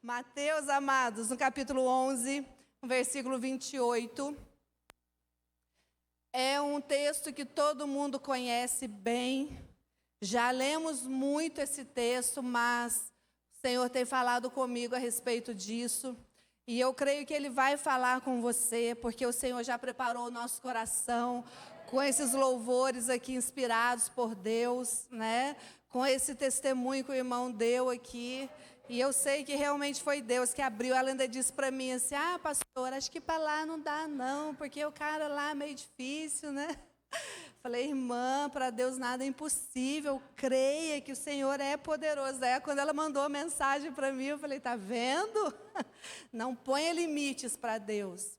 Mateus, amados, no capítulo 11, no versículo 28. É um texto que todo mundo conhece bem. Já lemos muito esse texto, mas o Senhor tem falado comigo a respeito disso. E eu creio que Ele vai falar com você, porque o Senhor já preparou o nosso coração com esses louvores aqui inspirados por Deus, né? Com esse testemunho que o irmão deu aqui. E eu sei que realmente foi Deus que abriu. Ela ainda disse para mim assim, pastor, acho que para lá não dá não, porque o cara lá é meio difícil, né? Falei, irmã, para Deus nada é impossível, creia que o Senhor é poderoso. Daí quando ela mandou a mensagem para mim, eu falei, tá vendo? Não ponha limites para Deus.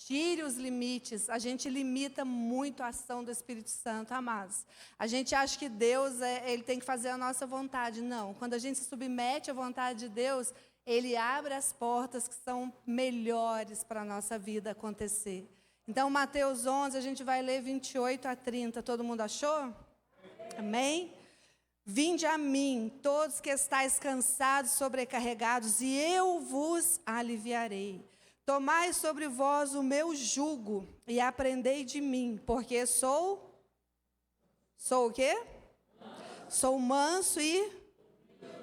Tire os limites. A gente limita muito a ação do Espírito Santo, amados. A gente acha que Deus, Ele tem que fazer a nossa vontade. Não, quando a gente se submete à vontade de Deus, Ele abre as portas que são melhores para a nossa vida acontecer. Então, Mateus 11, a gente vai ler 28 a 30. Todo mundo achou? Amém? Vinde a mim, todos que estáis cansados, sobrecarregados, e eu vos aliviarei. Tomai sobre vós o meu jugo e aprendei de mim, porque sou o quê? Sou manso e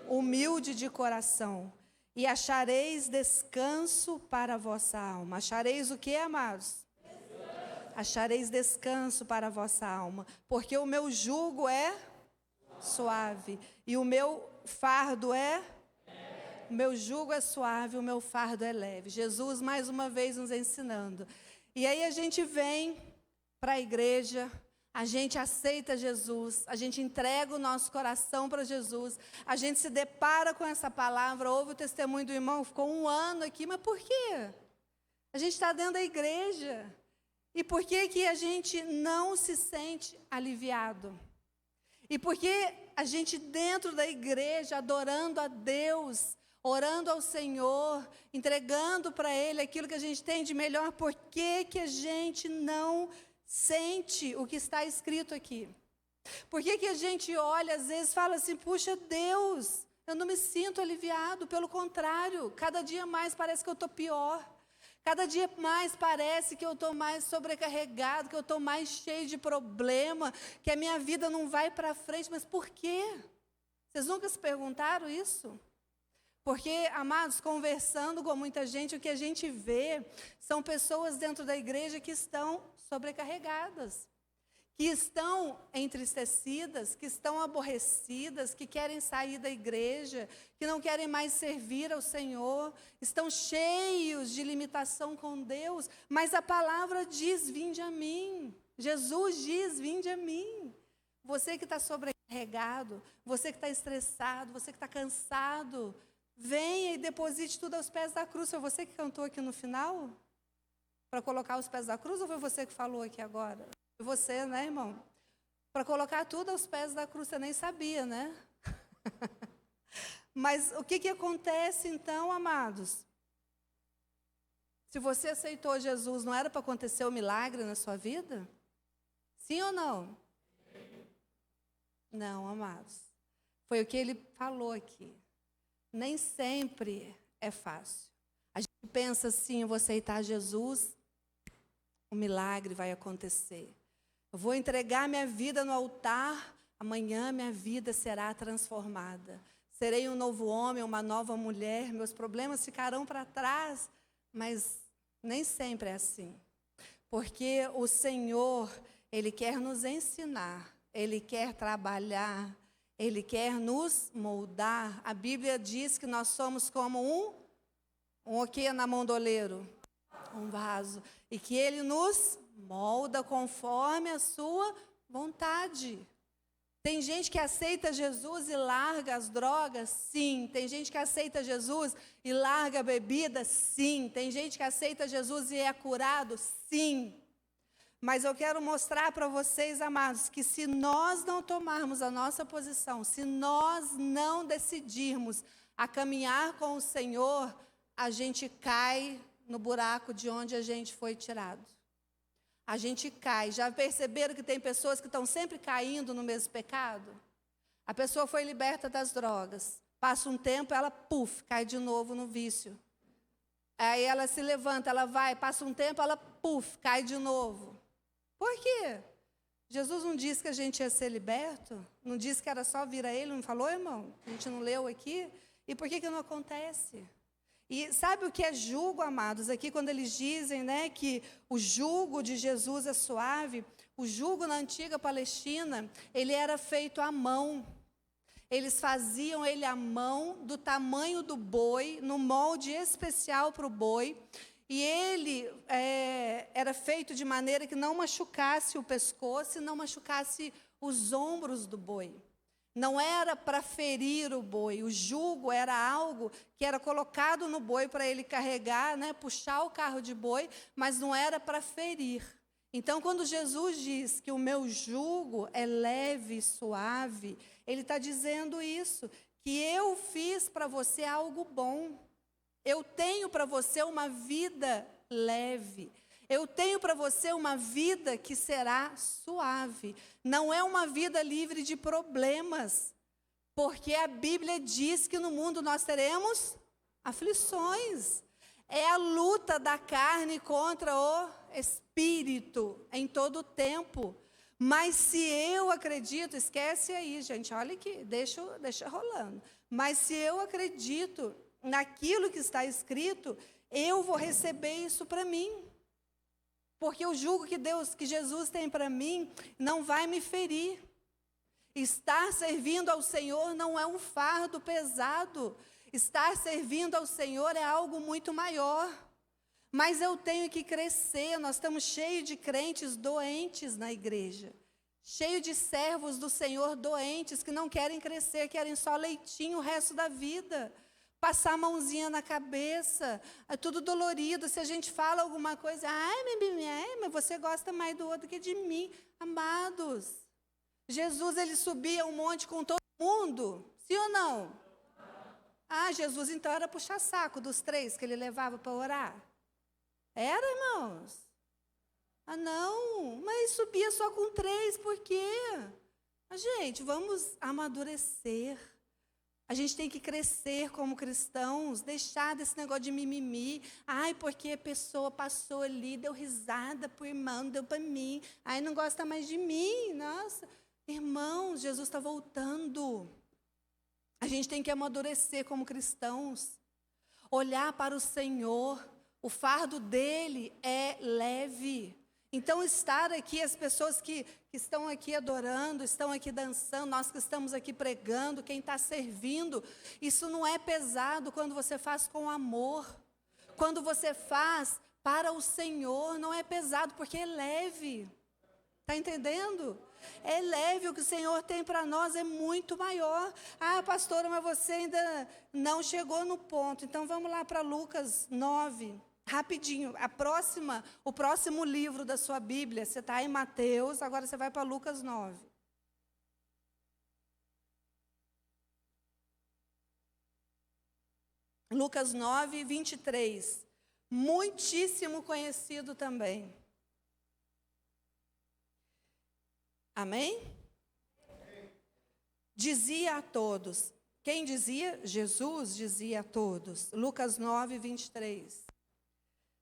humilde de coração, e achareis descanso para a vossa alma. Achareis o quê, amados? Achareis descanso para a vossa alma, porque o meu jugo é suave, e o meu fardo o meu jugo é suave, o meu fardo é leve. Jesus, mais uma vez, nos ensinando. E aí a gente vem para a igreja, a gente aceita Jesus, a gente entrega o nosso coração para Jesus, a gente se depara com essa palavra, ouve o testemunho do irmão, ficou 1 ano aqui, mas por quê? A gente está dentro da igreja. E por que que a gente não se sente aliviado? E por que a gente dentro da igreja, adorando a Deus, orando ao Senhor, entregando para Ele aquilo que a gente tem de melhor, por que que a gente não sente o que está escrito aqui? Por que que a gente olha, às vezes fala assim, puxa Deus, eu não me sinto aliviado, pelo contrário, cada dia mais parece que eu estou pior. Cada dia mais parece que eu estou mais sobrecarregado, que eu estou mais cheio de problema, que a minha vida não vai para frente. Mas por quê? Vocês nunca se perguntaram isso? Porque, amados, conversando com muita gente, o que a gente vê são pessoas dentro da igreja que estão sobrecarregadas, que estão entristecidas, que estão aborrecidas, que querem sair da igreja, que não querem mais servir ao Senhor, estão cheios de limitação com Deus, mas a palavra diz, vinde a mim. Jesus diz, vinde a mim. Você que está sobrecarregado, você que está estressado, você que está cansado, venha e deposite tudo aos pés da cruz. Foi você que cantou aqui no final? Para colocar os pés da cruz, ou foi você que falou aqui agora? Você, né, irmão? Para colocar tudo aos pés da cruz, você nem sabia, né? Mas o que acontece então, amados? Se você aceitou Jesus, não era para acontecer um milagre na sua vida? Sim ou não? Não, amados. Foi o que ele falou aqui. Nem sempre é fácil. A gente pensa assim, eu vou aceitar Jesus, o milagre vai acontecer. Eu vou entregar minha vida no altar, amanhã minha vida será transformada. Serei um novo homem, uma nova mulher, meus problemas ficarão para trás, mas nem sempre é assim. Porque o Senhor, Ele quer nos ensinar, Ele quer trabalhar, Ele quer nos moldar. A Bíblia diz que nós somos como o que na mão do oleiro? Um vaso. E que Ele nos molda conforme a sua vontade. Tem gente que aceita Jesus e larga as drogas? Sim. Tem gente que aceita Jesus e larga a bebida? Sim. Tem gente que aceita Jesus e é curado? Sim. Mas eu quero mostrar para vocês, amados, que se nós não tomarmos a nossa posição, se nós não decidirmos a caminhar com o Senhor, a gente cai no buraco de onde a gente foi tirado. A gente cai. Já perceberam que tem pessoas que estão sempre caindo no mesmo pecado? A pessoa foi liberta das drogas, Passa um tempo, ela, puf, cai de novo no vício. Aí ela se levanta, ela vai, passa um tempo, ela, puf, cai de novo. Por quê? Jesus não disse que a gente ia ser liberto? Não disse que era só vir a Ele? Não falou, irmão? A gente não leu aqui? E por que não acontece? E sabe o que é jugo, amados? Aqui quando eles dizem, né, que o jugo de Jesus é suave, o jugo na antiga Palestina, ele era feito à mão. Eles faziam ele à mão, do tamanho do boi, no molde especial para o boi. E ele era feito de maneira que não machucasse o pescoço e não machucasse os ombros do boi. Não era para ferir o boi, o jugo era algo que era colocado no boi para ele carregar, né, puxar o carro de boi, mas não era para ferir. Então, quando Jesus diz que o meu jugo é leve e suave, Ele está dizendo isso, que eu fiz para você algo bom. Eu tenho para você uma vida leve. Eu tenho para você uma vida que será suave. Não é uma vida livre de problemas. Porque a Bíblia diz que no mundo nós teremos aflições. É a luta da carne contra o espírito em todo o tempo. Mas se eu acredito, esquece aí, gente, olha aqui, deixa rolando. Mas se eu acredito naquilo que está escrito, eu vou receber isso para mim. Porque o jugo que Jesus tem para mim não vai me ferir. Estar servindo ao Senhor não é um fardo pesado. Estar servindo ao Senhor é algo muito maior. Mas eu tenho que crescer. Nós estamos cheios de crentes doentes na igreja. Cheio de servos do Senhor doentes que não querem crescer, querem só leitinho o resto da vida. Passar a mãozinha na cabeça, é tudo dolorido. Se a gente fala alguma coisa, mas você gosta mais do outro que de mim. Amados, Jesus, ele subia um monte com todo mundo, sim ou não? Jesus então era puxar saco dos 3 que ele levava para orar? Era, irmãos? Não, mas subia só com 3, por quê? Gente, vamos amadurecer. A gente tem que crescer como cristãos, deixar desse negócio de mimimi. Porque a pessoa passou ali, deu risada pro irmão, deu para mim. Não gosta mais de mim. Nossa, irmãos, Jesus está voltando. A gente tem que amadurecer como cristãos. Olhar para o Senhor. O fardo dele é leve. Então, estar aqui, as pessoas que estão aqui adorando, estão aqui dançando, nós que estamos aqui pregando, quem está servindo, isso não é pesado quando você faz com amor. Quando você faz para o Senhor, não é pesado, porque é leve. Está entendendo? É leve, o que o Senhor tem para nós é muito maior. Pastora, mas você ainda não chegou no ponto. Então, vamos lá para Lucas 9. Rapidinho, o próximo livro da sua Bíblia, você está em Mateus, agora você vai para Lucas 9. Lucas 9, 23. Muitíssimo conhecido também. Amém? Dizia a todos. Quem dizia? Jesus dizia a todos. Lucas 9, 23.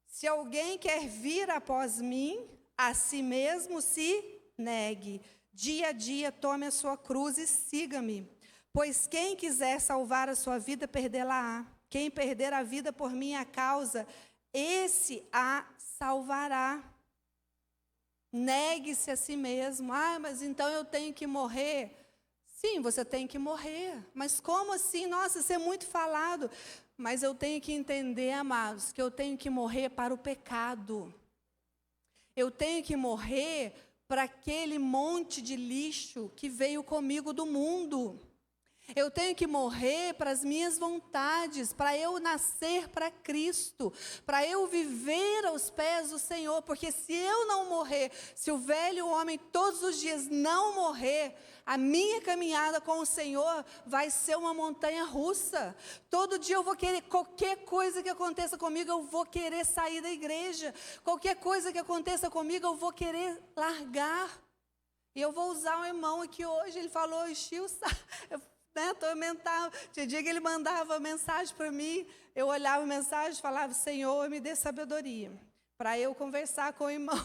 Se alguém quer vir após mim, a si mesmo se negue. Dia a dia tome a sua cruz e siga-me. Pois quem quiser salvar a sua vida, perdê-la-á. Quem perder a vida por minha causa, esse a salvará. Negue-se a si mesmo. Mas então eu tenho que morrer. Sim, você tem que morrer. Mas como assim? Nossa, isso é muito falado. Mas eu tenho que entender, amados, que eu tenho que morrer para o pecado. Eu tenho que morrer para aquele monte de lixo que veio comigo do mundo. Eu tenho que morrer para as minhas vontades, para eu nascer para Cristo, para eu viver aos pés do Senhor, porque se eu não morrer, se o velho homem todos os dias não morrer, a minha caminhada com o Senhor vai ser uma montanha russa. Todo dia eu vou querer, qualquer coisa que aconteça comigo, eu vou querer sair da igreja. Qualquer coisa que aconteça comigo, eu vou querer largar. E eu vou usar um irmão aqui hoje, ele falou, né, atormentava. Tinha dia que ele mandava mensagem para mim, eu olhava a mensagem e falava, Senhor, me dê sabedoria, para eu conversar com o irmão.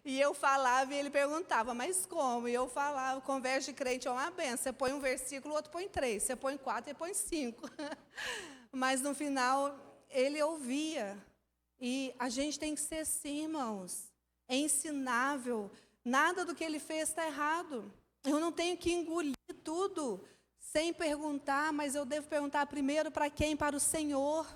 E eu falava e ele perguntava, mas como? E eu falava, conversa de crente é uma benção. Você põe um versículo, o outro põe 3. Você põe 4, ele põe 5. Mas no final, ele ouvia. E a gente tem que ser assim, irmãos. É ensinável. Nada do que ele fez está errado. Eu não tenho que engolir tudo sem perguntar, mas eu devo perguntar primeiro para quem? Para o Senhor.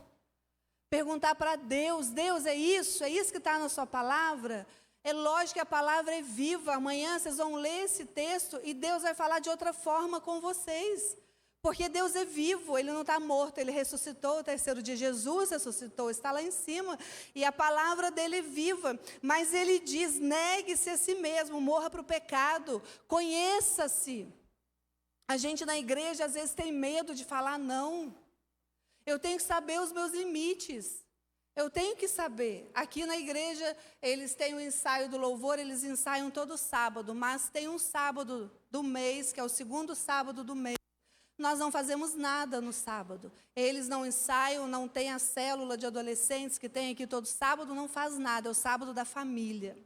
Perguntar para Deus, Deus, é isso que está na sua palavra? É lógico que a palavra é viva, amanhã vocês vão ler esse texto e Deus vai falar de outra forma com vocês. Porque Deus é vivo, Ele não está morto, Ele ressuscitou, o terceiro dia Jesus ressuscitou, está lá em cima. E a palavra dEle é viva, mas Ele diz, negue-se a si mesmo, morra para o pecado, conheça-se. A gente na igreja às vezes tem medo de falar não. Eu tenho que saber os meus limites. Eu tenho que saber. Aqui na igreja, eles têm o ensaio do louvor, eles ensaiam todo sábado, mas tem um sábado do mês, que é o segundo sábado do mês. Nós não fazemos nada no sábado. Eles não ensaiam, não tem a célula de adolescentes que tem aqui todo sábado, não faz nada, é o sábado da família.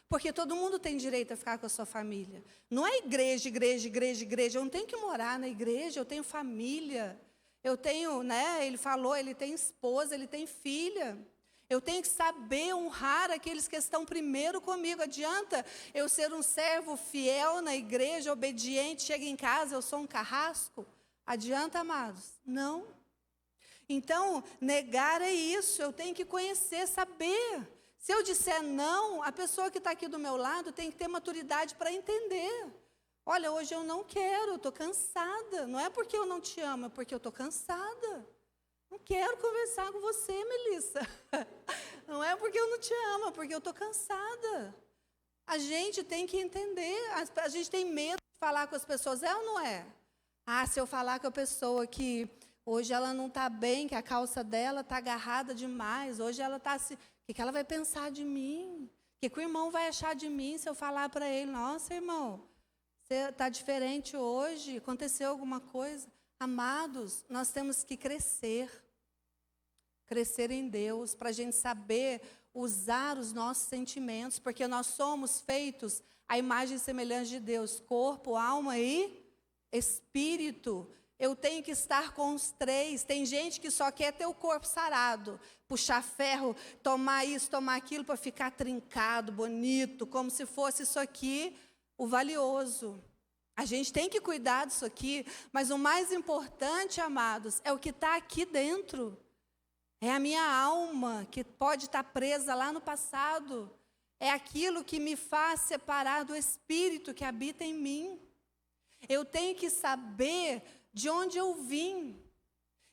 Porque todo mundo tem direito a ficar com a sua família. Não é igreja. Eu não tenho que morar na igreja, eu tenho família. Eu tenho, né, ele falou, ele tem esposa, ele tem filha. Eu tenho que saber honrar aqueles que estão primeiro comigo. Adianta eu ser um servo fiel na igreja, obediente, chega em casa, eu sou um carrasco? Adianta, amados? Não. Então, negar é isso, eu tenho que conhecer, saber. Se eu disser não, a pessoa que está aqui do meu lado tem que ter maturidade para entender. Olha, hoje eu não quero, eu estou cansada. Não é porque eu não te amo, é porque eu estou cansada. Não quero conversar com você, Melissa. Não é porque eu não te amo, é porque eu estou cansada. A gente tem que entender, a gente tem medo de falar com as pessoas, é ou não é? Ah, se eu falar com a pessoa que hoje ela não está bem, que a calça dela está agarrada demais, hoje ela está assim, o que ela vai pensar de mim? O que o irmão vai achar de mim se eu falar para ele, nossa, irmão, você está diferente hoje, aconteceu alguma coisa? Amados, nós temos que crescer em Deus, para a gente saber usar os nossos sentimentos, porque nós somos feitos à imagem e semelhança de Deus, corpo, alma e espírito. Eu tenho que estar com os 3. Tem gente que só quer ter o corpo sarado, puxar ferro, tomar isso, tomar aquilo para ficar trincado, bonito, como se fosse isso aqui o valioso. A gente tem que cuidar disso aqui, mas o mais importante, amados, é o que está aqui dentro. É a minha alma, que pode estar presa lá no passado. É aquilo que me faz separar do Espírito que habita em mim. Eu tenho que saber de onde eu vim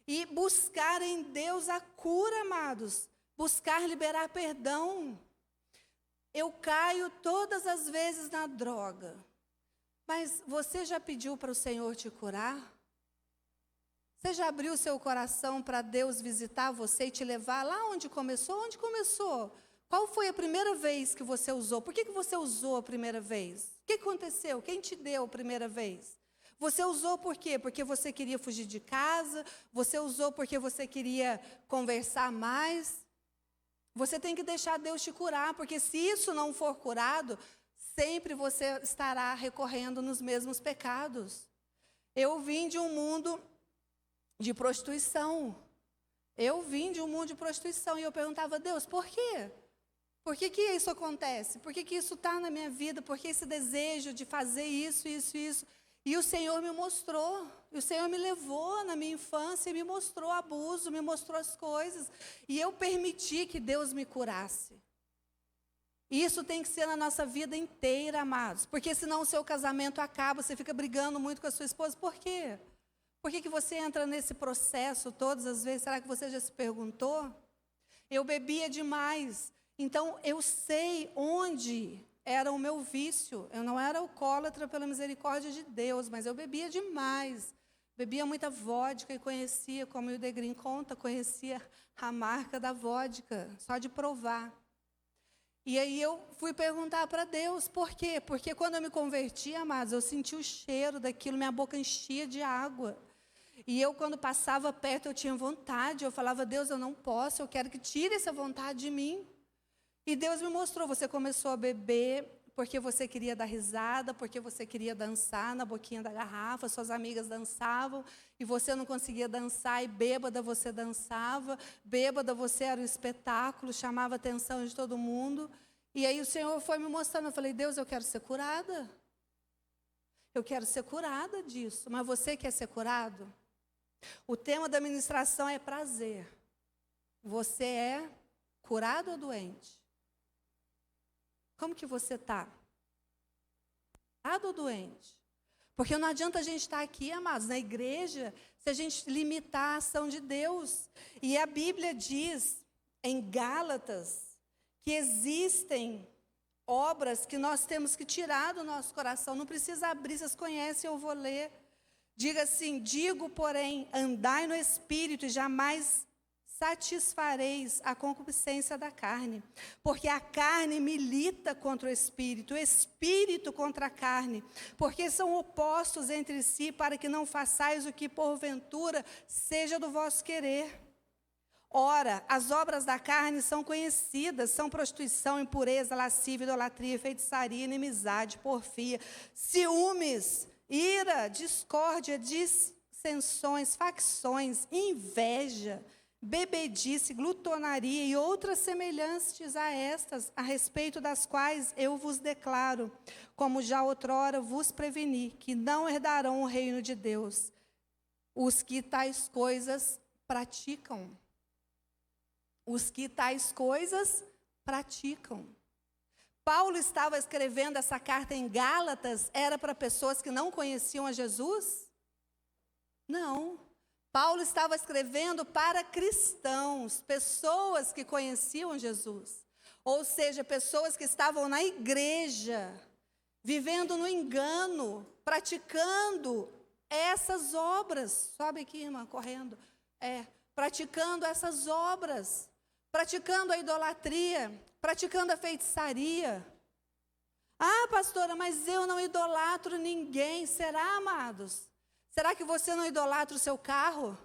e buscar em Deus a cura, amados. Buscar liberar perdão. Eu caio todas as vezes na droga. Mas você já pediu para o Senhor te curar? Você já abriu seu coração para Deus visitar você e te levar lá onde começou? Onde começou? Qual foi a primeira vez que você usou? Por que você usou a primeira vez? O que aconteceu? Quem te deu a primeira vez? Você usou por quê? Porque você queria fugir de casa? Você usou porque você queria conversar mais? Você tem que deixar Deus te curar, porque se isso não for curado, sempre você estará recorrendo nos mesmos pecados. Eu vim de um mundo de prostituição. E eu perguntava a Deus, por quê? Por que isso acontece? Por que isso está na minha vida? Por que esse desejo de fazer isso? E o Senhor me mostrou. E o Senhor me levou na minha infância e me mostrou abuso, me mostrou as coisas. E eu permiti que Deus me curasse. E isso tem que ser na nossa vida inteira, amados. Porque senão o seu casamento acaba, você fica brigando muito com a sua esposa. Por quê? Por que você entra nesse processo todas as vezes? Será que você já se perguntou? Eu bebia demais. Então, eu sei onde era o meu vício. Eu não era alcoólatra pela misericórdia de Deus, mas eu bebia demais. Bebia muita vodka e conhecia, como o Ildegrim conta, conhecia a marca da vodka, só de provar. E aí eu fui perguntar para Deus, por quê? Porque quando eu me converti, amados, eu senti o cheiro daquilo, minha boca enchia de água. E eu, quando passava perto, eu tinha vontade, eu falava, Deus, eu não posso, eu quero que tire essa vontade de mim. E Deus me mostrou, você começou a beber porque você queria dar risada, porque você queria dançar na boquinha da garrafa, suas amigas dançavam, e você não conseguia dançar, e bêbada você dançava, bêbada você era o espetáculo, chamava a atenção de todo mundo. E aí o Senhor foi me mostrando, eu falei, Deus, eu quero ser curada. Eu quero ser curada disso, mas você quer ser curado? O tema da ministração é prazer. Você é curado ou doente? Como que você está? Curado ou doente? Porque não adianta a gente estar aqui, amados, na igreja, se a gente limitar a ação de Deus. E a Bíblia diz, em Gálatas, que existem obras que nós temos que tirar do nosso coração. Não precisa abrir, vocês conhecem, eu vou ler. Diga assim, digo, porém, andai no Espírito e jamais satisfareis a concupiscência da carne, porque a carne milita contra o Espírito contra a carne, porque são opostos entre si, para que não façais o que porventura seja do vosso querer. Ora, as obras da carne são conhecidas, são prostituição, impureza, lascívia, idolatria, feitiçaria, inimizade, porfia, ciúmes, ira, discórdia, dissensões, facções, inveja, bebedice, glutonaria e outras semelhantes a estas, a respeito das quais eu vos declaro, como já outrora vos preveni, que não herdarão o reino de Deus, os que tais coisas praticam. Os que tais coisas praticam. Paulo estava escrevendo essa carta em Gálatas, era para pessoas que não conheciam a Jesus? Não. Paulo estava escrevendo para cristãos, pessoas que conheciam Jesus. Ou seja, pessoas que estavam na igreja, vivendo no engano, praticando essas obras. Sobe aqui, irmã, correndo. Praticando essas obras, praticando a idolatria, praticando a feitiçaria. Ah, pastora, mas eu não idolatro ninguém. Será, amados? Será que você não idolatra o seu carro?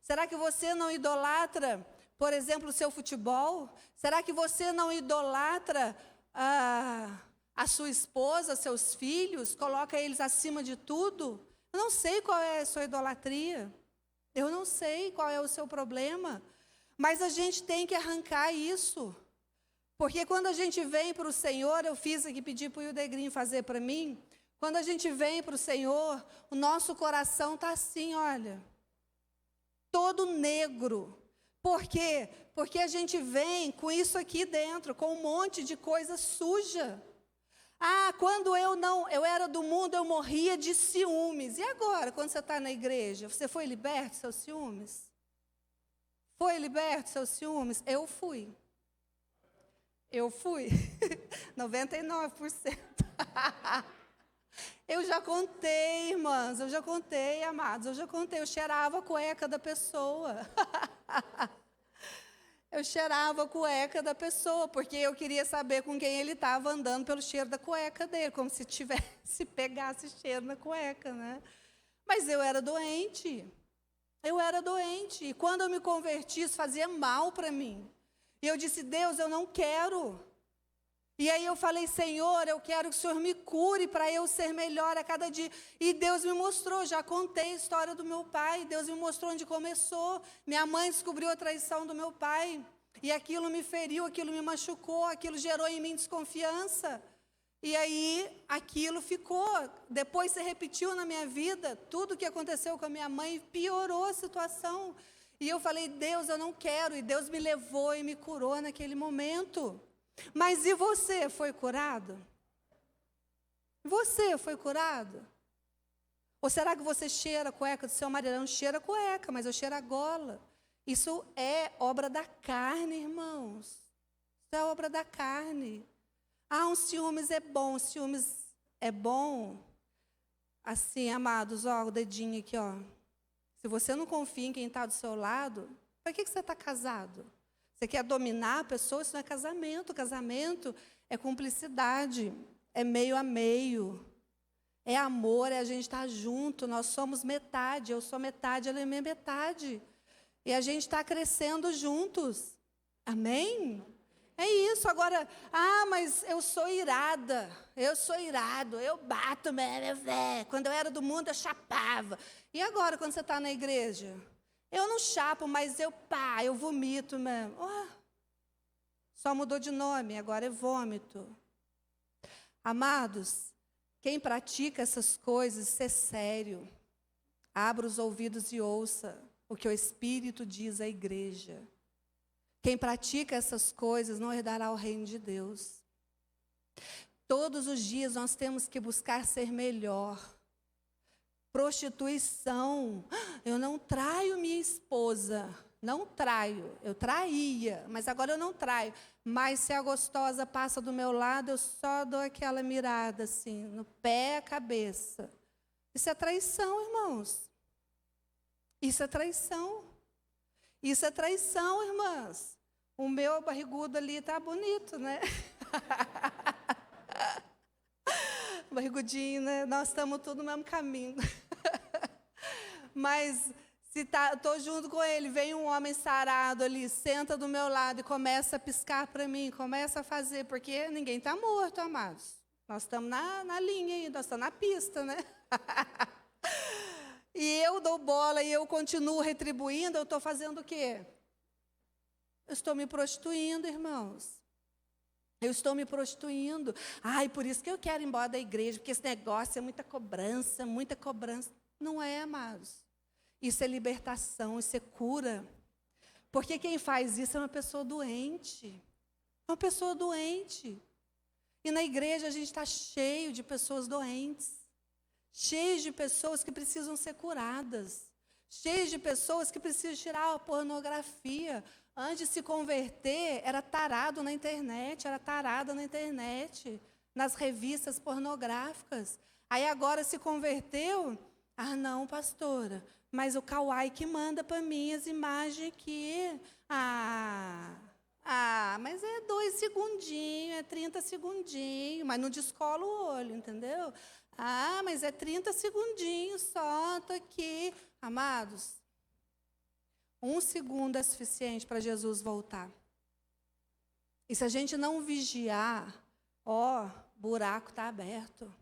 Será que você não idolatra, por exemplo, o seu futebol? Será que você não idolatra a sua esposa, seus filhos? Coloca eles acima de tudo? Eu não sei qual é a sua idolatria. Eu não sei qual é o seu problema. Mas a gente tem que arrancar isso. Porque quando a gente vem para o Senhor, eu fiz aqui, pedi para o Ildegrinho fazer para mim. Quando a gente vem para o Senhor, o nosso coração está assim, olha, todo negro. Por quê? Porque a gente vem com isso aqui dentro, com um monte de coisa suja. Ah, quando eu era do mundo, eu morria de ciúmes. E agora, quando você está na igreja, você foi liberto dos seus ciúmes? Foi liberto dos seus ciúmes? Eu fui. 99%. Eu já contei, irmãs, eu já contei, amados, eu cheirava a cueca da pessoa. Eu cheirava a cueca da pessoa, porque eu queria saber com quem ele estava andando pelo cheiro da cueca dele, como se pegasse cheiro na cueca, né? Mas eu era doente, e quando eu me converti, isso fazia mal para mim. E eu disse, Deus, eu não quero. E aí eu falei, Senhor, eu quero que o Senhor me cure para eu ser melhor a cada dia. E Deus me mostrou, já contei a história do meu pai, Deus me mostrou onde começou. Minha mãe descobriu a traição do meu pai, e aquilo me feriu, aquilo me machucou, aquilo gerou em mim desconfiança. E aí aquilo ficou, depois se repetiu na minha vida, tudo que aconteceu com a minha mãe piorou a situação. E eu falei, Deus, eu não quero, e Deus me levou e me curou naquele momento. Mas e você, foi curado? Você foi curado? Ou será que você cheira a cueca do seu marido? Não cheira a cueca, mas eu cheiro a gola. Isso é obra da carne, irmãos. Isso é obra da carne. Ah, um ciúmes é bom, ciúmes é bom. Assim, amados, ó, o dedinho aqui, ó. Se você não confia em quem está do seu lado, para que você está casado? Você quer dominar a pessoa? Isso não é casamento. Casamento é cumplicidade, é meio a meio. É amor, é a gente estar junto. Nós somos metade, eu sou metade, ela é minha metade. E a gente está crescendo juntos. Amém? É isso. Agora, mas eu sou irada, eu sou irado, eu bato mesmo. Quando eu era do mundo, eu chapava. E agora, quando você está na igreja? Eu não chapo, mas eu vomito mesmo. Só mudou de nome, agora é vômito. Amados, quem pratica essas coisas, isso é sério. Abra os ouvidos e ouça o que o Espírito diz à igreja. Quem pratica essas coisas não herdará o reino de Deus. Todos os dias nós temos que buscar ser melhor. Prostituição. Eu não traio minha esposa. Não traio. Eu traía, mas agora eu não traio. Mas se a gostosa passa do meu lado, eu só dou aquela mirada assim, no pé, a cabeça. Isso é traição, irmãos. Isso é traição. Isso é traição, irmãs. O meu barrigudo ali está bonito, né? Barrigudinho, né? Nós estamos tudo no mesmo caminho. Mas se estou junto com ele, vem um homem sarado ali, senta do meu lado e começa a piscar para mim, começa a fazer, porque ninguém está morto, amados. Nós estamos na linha aí, nós estamos na pista, né? E eu dou bola e eu continuo retribuindo, eu estou fazendo o quê? Eu estou me prostituindo, irmãos. Eu estou me prostituindo. Por isso que eu quero ir embora da igreja, porque esse negócio é muita cobrança, muita cobrança. Não é, amados. Isso é libertação, isso é cura. Porque quem faz isso é uma pessoa doente. É uma pessoa doente. E na igreja a gente está cheio de pessoas doentes. Cheios de pessoas que precisam ser curadas. Cheios de pessoas que precisam tirar a pornografia. Antes de se converter, era tarado na internet, era tarada na internet, nas revistas pornográficas. Aí agora se converteu, não, pastora, mas o Kawai que manda para mim as imagens aqui. Mas é 2 segundinhos, é 30 segundinhos, mas não descola o olho, entendeu? Mas é 30 segundinhos só, estou aqui. Amados, 1 segundo é suficiente para Jesus voltar. E se a gente não vigiar, buraco está aberto.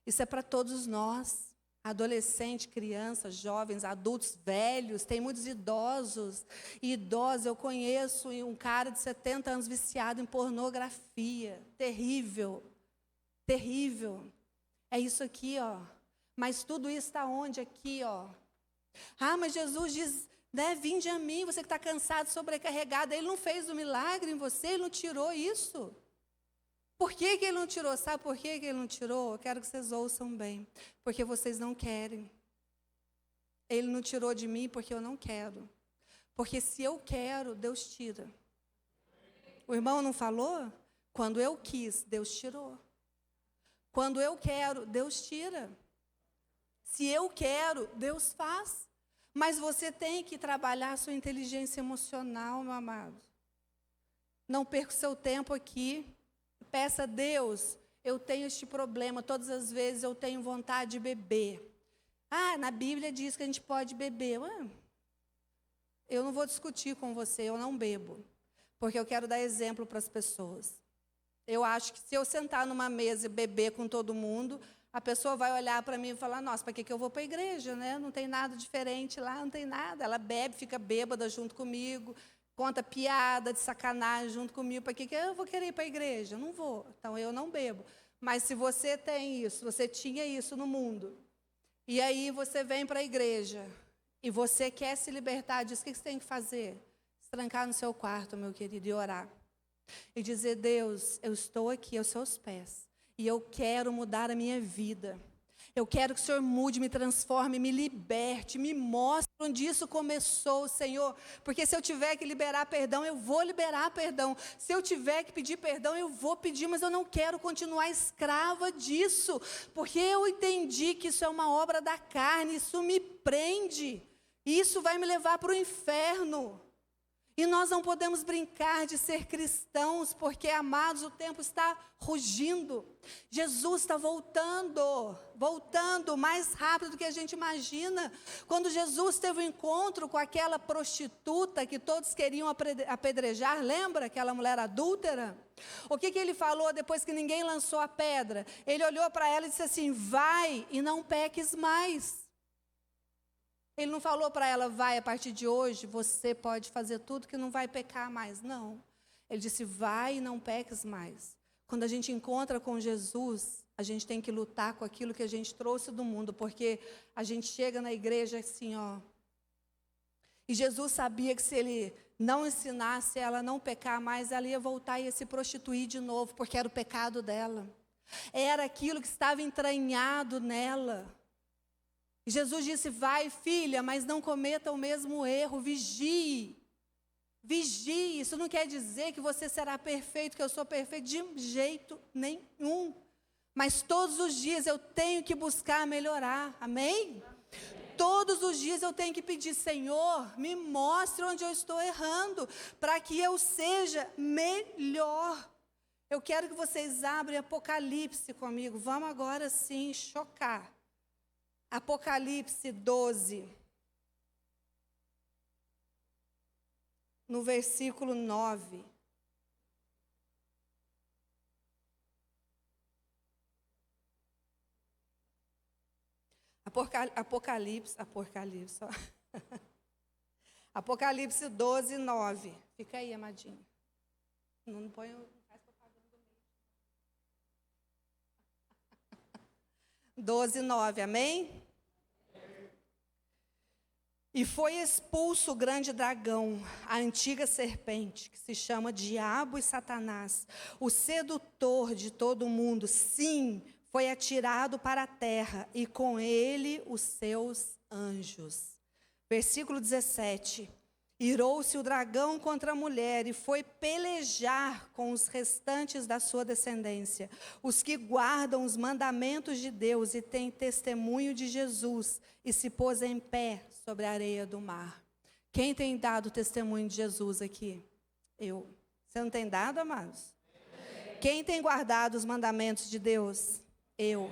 Isso é para todos nós, adolescentes, crianças, jovens, adultos, velhos, tem muitos idosos. E idosos, eu conheço um cara de 70 anos viciado em pornografia. Terrível, terrível. É isso aqui, Mas tudo isso está onde? Aqui, mas Jesus diz, vinde a mim, você que está cansado, sobrecarregado. Ele não fez o milagre em você, ele não tirou isso. Por que ele não tirou? Sabe por que ele não tirou? Eu quero que vocês ouçam bem. Porque vocês não querem. Ele não tirou de mim porque eu não quero. Porque se eu quero, Deus tira. O irmão não falou? Quando eu quis, Deus tirou. Quando eu quero, Deus tira. Se eu quero, Deus faz. Mas você tem que trabalhar a sua inteligência emocional, meu amado. Não perca o seu tempo aqui. Peça a Deus, eu tenho este problema, todas as vezes eu tenho vontade de beber. Na Bíblia diz que a gente pode beber. Eu não vou discutir com você, eu não bebo. Porque eu quero dar exemplo para as pessoas. Eu acho que se eu sentar numa mesa e beber com todo mundo, a pessoa vai olhar para mim e falar, nossa, para que eu vou para a igreja, né? Não tem nada diferente lá, não tem nada. Ela bebe, fica bêbada junto comigo, conta piada de sacanagem junto comigo. Para que eu vou querer ir para a igreja? Não vou. Então, eu não bebo. Mas se você tem isso, você tinha isso no mundo, e aí você vem para a igreja, e você quer se libertar disso, o que você tem que fazer? Se trancar no seu quarto, meu querido, e orar. E dizer, Deus, eu estou aqui aos seus pés. E eu quero mudar a minha vida. Eu quero que o Senhor mude, me transforme, me liberte, me mostre onde isso começou, Senhor. Porque se eu tiver que liberar perdão, eu vou liberar perdão. Se eu tiver que pedir perdão, eu vou pedir, mas eu não quero continuar escrava disso. Porque eu entendi que isso é uma obra da carne, isso me prende. E isso vai me levar para o inferno. E nós não podemos brincar de ser cristãos, porque, amados, o tempo está rugindo. Jesus está voltando mais rápido do que a gente imagina. Quando Jesus teve um encontro com aquela prostituta que todos queriam apedrejar, lembra aquela mulher adúltera? O que ele falou depois que ninguém lançou a pedra? Ele olhou para ela e disse assim: vai e não peques mais. Ele não falou para ela: vai, a partir de hoje você pode fazer tudo que não vai pecar mais. Não. Ele disse: vai e não peques mais. Quando a gente encontra com Jesus, a gente tem que lutar com aquilo que a gente trouxe do mundo, porque a gente chega na igreja assim, ó. E Jesus sabia que se ele não ensinasse ela a não pecar mais, ela ia voltar e ia se prostituir de novo, porque era o pecado dela. Era aquilo que estava entranhado nela. E Jesus disse: vai, filha, mas não cometa o mesmo erro, vigie. Vigie, isso não quer dizer que você será perfeito, que eu sou perfeito, de jeito nenhum. Mas todos os dias eu tenho que buscar melhorar, amém? Todos os dias eu tenho que pedir: Senhor, me mostre onde eu estou errando, para que eu seja melhor. Eu quero que vocês abram Apocalipse comigo, vamos agora sim chocar. Apocalipse 12, no versículo 9. Apocalipse, ó. Apocalipse 12, 9. Fica aí, amadinho. Não põe o... 12, 9, amém? E foi expulso o grande dragão, a antiga serpente, que se chama Diabo e Satanás, o sedutor de todo mundo. Sim, foi atirado para a terra, e com ele os seus anjos. Versículo 17. Irou-se o dragão contra a mulher e foi pelejar com os restantes da sua descendência, os que guardam os mandamentos de Deus e têm testemunho de Jesus, e se pôs em pé sobre a areia do mar. Quem tem dado testemunho de Jesus aqui? Eu. Você não tem dado, amados? Quem tem guardado os mandamentos de Deus? Eu.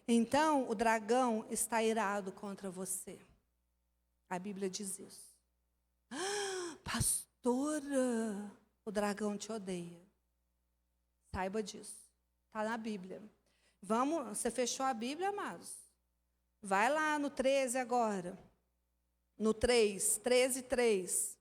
Então, o dragão está irado contra você. A Bíblia diz isso. Pastora, o dragão te odeia. Saiba disso. Está na Bíblia. Vamos, você fechou a Bíblia, amados? Vai lá no 13 agora. No 3, 13, 3.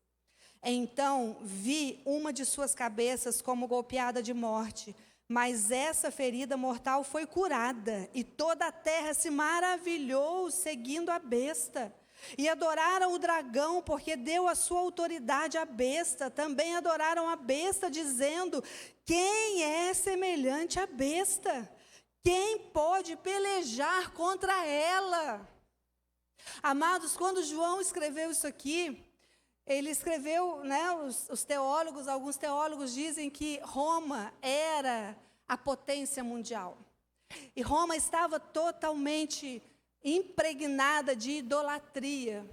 Então vi uma de suas cabeças como golpeada de morte, mas essa ferida mortal foi curada, e toda a terra se maravilhou seguindo a besta. E adoraram o dragão, porque deu a sua autoridade à besta. Também adoraram a besta, dizendo: quem é semelhante à besta? Quem pode pelejar contra ela? Amados, quando João escreveu isso aqui, ele escreveu, né, os teólogos, alguns teólogos dizem que Roma era a potência mundial. E Roma estava totalmente impregnada de idolatria.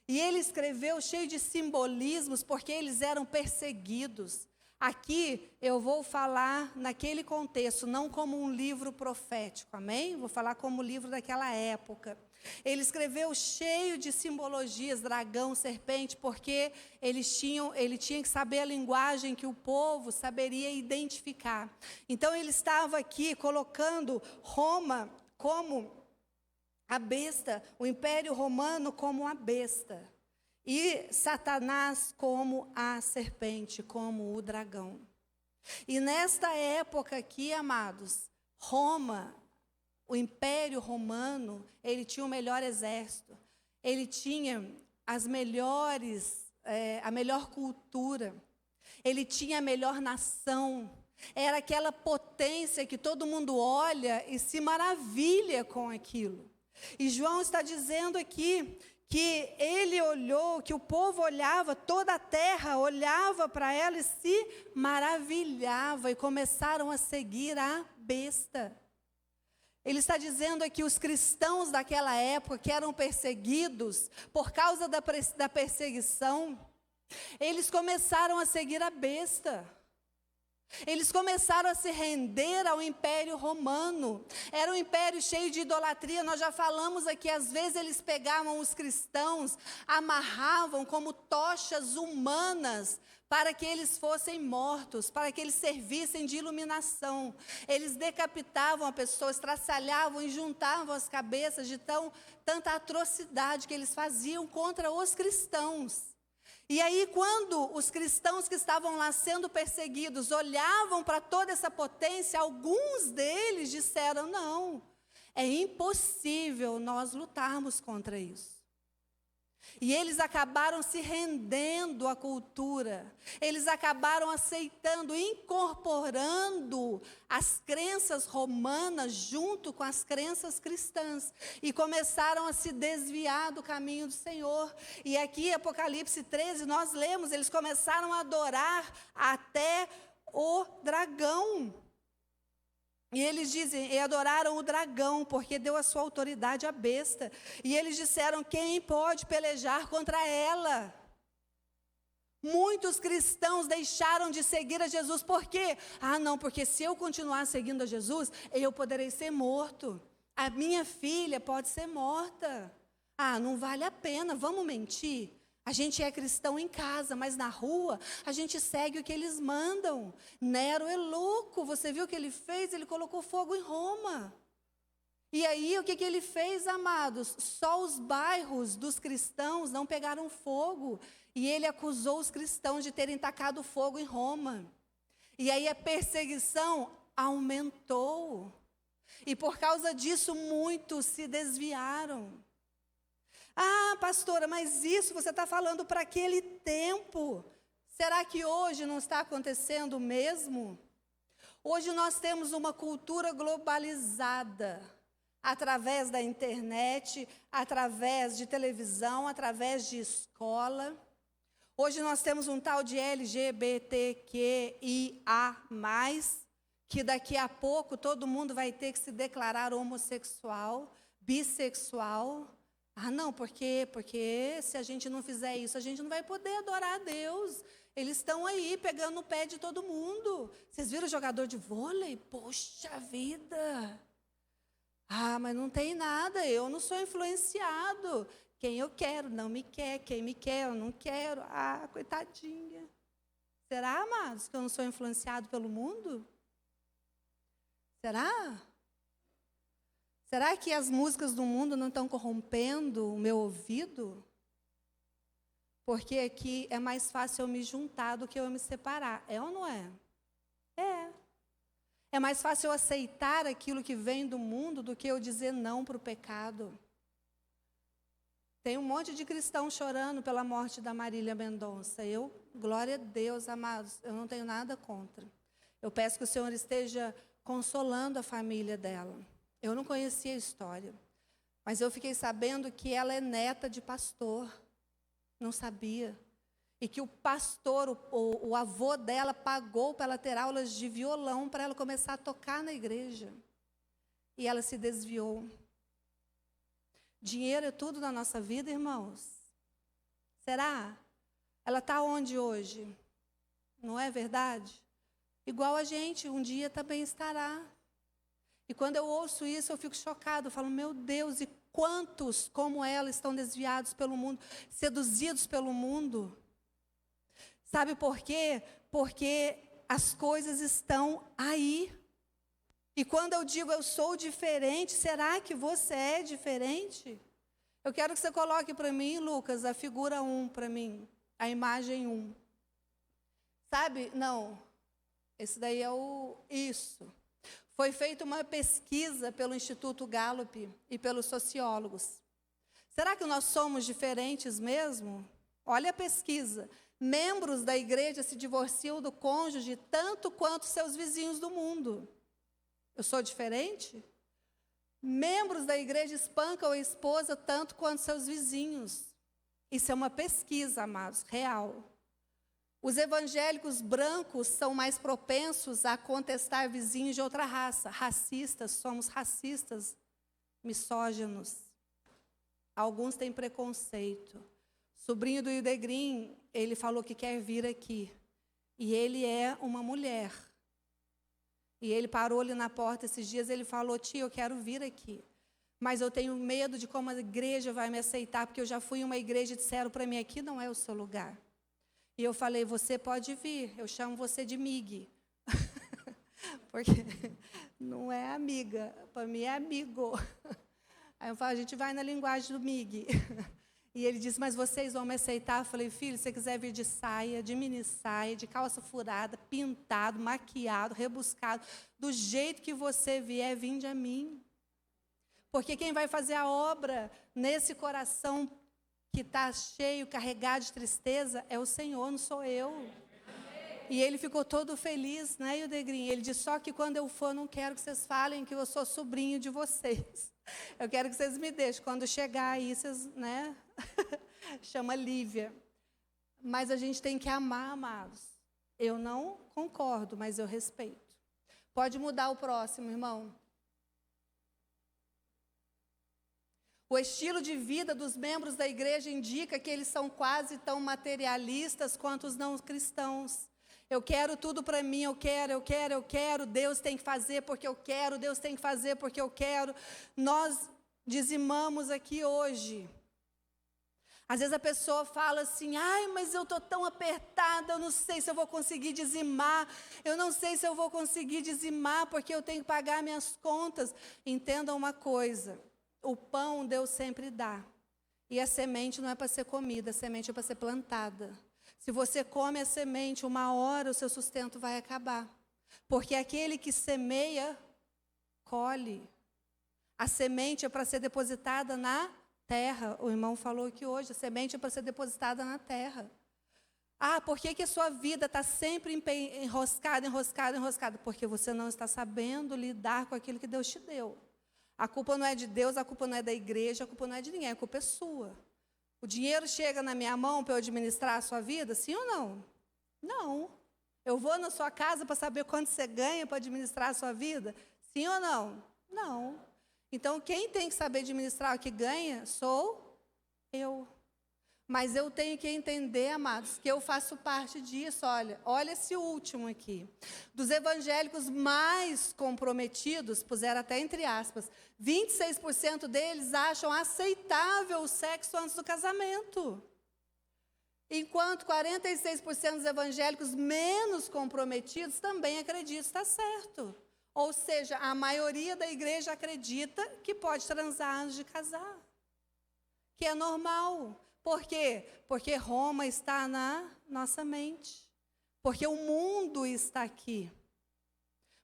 E ele escreveu cheio de simbolismos, porque eles eram perseguidos. Aqui eu vou falar naquele contexto, não como um livro profético, amém? Vou falar como livro daquela época. Ele escreveu cheio de simbologias, dragão, serpente, porque ele tinha que saber a linguagem que o povo saberia identificar. Então ele estava aqui colocando Roma como a besta, o Império Romano como a besta, e Satanás como a serpente, como o dragão. E nesta época aqui, amados, Roma, o Império Romano, ele tinha o melhor exército, ele tinha as melhores, a melhor cultura, ele tinha a melhor nação, era aquela potência que todo mundo olha e se maravilha com aquilo. E João está dizendo aqui que ele olhou, que o povo olhava, toda a terra olhava para ela e se maravilhava, e começaram a seguir a besta. Ele está dizendo aqui os cristãos daquela época que eram perseguidos por causa da perseguição. Eles começaram a seguir a besta. Eles começaram a se render ao Império Romano. Era um império cheio de idolatria. Nós já falamos aqui, às vezes eles pegavam os cristãos, amarravam como tochas humanas para que eles fossem mortos, para que eles servissem de iluminação. Eles decapitavam a pessoa, estraçalhavam e juntavam as cabeças de tanta atrocidade que eles faziam contra os cristãos. E aí, quando os cristãos que estavam lá sendo perseguidos olhavam para toda essa potência, alguns deles disseram: não, é impossível nós lutarmos contra isso. E eles acabaram se rendendo à cultura, eles acabaram aceitando, incorporando as crenças romanas junto com as crenças cristãs, e começaram a se desviar do caminho do Senhor. E aqui em Apocalipse 13 nós lemos, eles começaram a adorar até o dragão. E eles dizem, e adoraram o dragão, porque deu a sua autoridade à besta. E eles disseram: quem pode pelejar contra ela? Muitos cristãos deixaram de seguir a Jesus. Por quê? Não, porque se eu continuar seguindo a Jesus, eu poderei ser morto. A minha filha pode ser morta. Não vale a pena, vamos mentir. A gente é cristão em casa, mas na rua a gente segue o que eles mandam. Nero é louco, você viu o que ele fez? Ele colocou fogo em Roma. E aí o que ele fez, amados? Só os bairros dos cristãos não pegaram fogo. E ele acusou os cristãos de terem tacado fogo em Roma. E aí a perseguição aumentou. E por causa disso muitos se desviaram. Pastora, mas isso você está falando para aquele tempo. Será que hoje não está acontecendo o mesmo? Hoje nós temos uma cultura globalizada, através da internet, através de televisão, através de escola. Hoje nós temos um tal de LGBTQIA+, que daqui a pouco todo mundo vai ter que se declarar homossexual, bissexual. Não, porque se a gente não fizer isso, a gente não vai poder adorar a Deus. Eles estão aí pegando no pé de todo mundo. Vocês viram o jogador de vôlei? Poxa vida! Mas não tem nada, eu não sou influenciado. Quem eu quero não me quer, quem me quer eu não quero. Coitadinha. Será, amados, que eu não sou influenciado pelo mundo? Será? Será que as músicas do mundo não estão corrompendo o meu ouvido? Porque aqui é mais fácil eu me juntar do que eu me separar. É ou não é? É. É mais fácil eu aceitar aquilo que vem do mundo do que eu dizer não para o pecado. Tem um monte de cristão chorando pela morte da Marília Mendonça. Glória a Deus, amados, eu não tenho nada contra. Eu peço que o Senhor esteja consolando a família dela. Eu não conhecia a história, mas eu fiquei sabendo que ela é neta de pastor. Não sabia. E que o pastor, o avô dela, pagou para ela ter aulas de violão, para ela começar a tocar na igreja. E ela se desviou. Dinheiro é tudo na nossa vida, irmãos? Será? Ela está onde hoje? Não é verdade? Igual a gente, um dia também estará. E quando eu ouço isso, eu fico chocado. Eu falo, meu Deus, e quantos como ela estão desviados pelo mundo, seduzidos pelo mundo? Sabe por quê? Porque as coisas estão aí. E quando eu digo eu sou diferente, será que você é diferente? Eu quero que você coloque para mim, Lucas, a figura 1 para mim, a imagem 1. Sabe? Não, esse daí é isso. Foi feita uma pesquisa pelo Instituto Gallup e pelos sociólogos. Será que nós somos diferentes mesmo? Olha a pesquisa. Membros da igreja se divorciam do cônjuge tanto quanto seus vizinhos do mundo. Eu sou diferente? Membros da igreja espancam a esposa tanto quanto seus vizinhos. Isso é uma pesquisa, amados, real. Os evangélicos brancos são mais propensos a contestar vizinhos de outra raça. Racistas, somos racistas, misóginos. Alguns têm preconceito. Sobrinho do Ildegrim ele falou que quer vir aqui. E ele é uma mulher. E ele parou ali na porta esses dias, ele falou, tia, eu quero vir aqui. Mas eu tenho medo de como a igreja vai me aceitar, porque eu já fui em uma igreja e disseram para mim, aqui não é o seu lugar. E eu falei, você pode vir, eu chamo você de Mig. Porque não é amiga, para mim é amigo. Aí eu falo, a gente vai na linguagem do Mig. E ele disse, mas vocês vão me aceitar? Eu falei, filho, se você quiser vir de saia, de mini saia, de calça furada, pintado, maquiado, rebuscado, do jeito que você vier, vinde a mim. Porque quem vai fazer a obra nesse coração que está cheio, carregado de tristeza, é o Senhor, não sou eu. E ele ficou todo feliz, né, Ildegrim? Ele disse, só que quando eu for, não quero que vocês falem que eu sou sobrinho de vocês. Eu quero que vocês me deixem. Quando chegar aí, vocês, né? Chama Lívia. Mas a gente tem que amar, amados. Eu não concordo, mas eu respeito. Pode mudar o próximo, irmão. O estilo de vida dos membros da igreja indica que eles são quase tão materialistas quanto os não cristãos. Eu quero tudo para mim, eu quero, Deus tem que fazer porque eu quero, Deus tem que fazer porque eu quero. Nós dizimamos aqui hoje. Às vezes a pessoa fala assim, ai, mas eu estou tão apertada, eu não sei se eu vou conseguir dizimar, eu não sei se eu vou conseguir dizimar porque eu tenho que pagar minhas contas. Entendam uma coisa, o pão Deus sempre dá. E a semente não é para ser comida, a semente é para ser plantada. Se você come a semente, uma hora o seu sustento vai acabar. Porque aquele que semeia, colhe. A semente é para ser depositada na terra. O irmão falou aqui hoje, a semente é para ser depositada na terra. Ah, por que a sua vida está sempre enroscada? Porque você não está sabendo lidar com aquilo que Deus te deu. A culpa não é de Deus, a culpa não é da igreja, a culpa não é de ninguém, a culpa é sua. O dinheiro chega na minha mão para eu administrar a sua vida, sim ou não? Não. Eu vou na sua casa para saber quanto você ganha para administrar a sua vida? Sim ou não? Não. Então, quem tem que saber administrar o que ganha sou eu. Mas eu tenho que entender, amados, que eu faço parte disso. Olha esse último aqui. Dos evangélicos mais comprometidos, puseram até entre aspas, 26% deles acham aceitável o sexo antes do casamento. Enquanto 46% dos evangélicos menos comprometidos também acreditam, está certo. Ou seja, a maioria da igreja acredita que pode transar antes de casar. Que é normal. Por quê? Porque Roma está na nossa mente. Porque o mundo está aqui.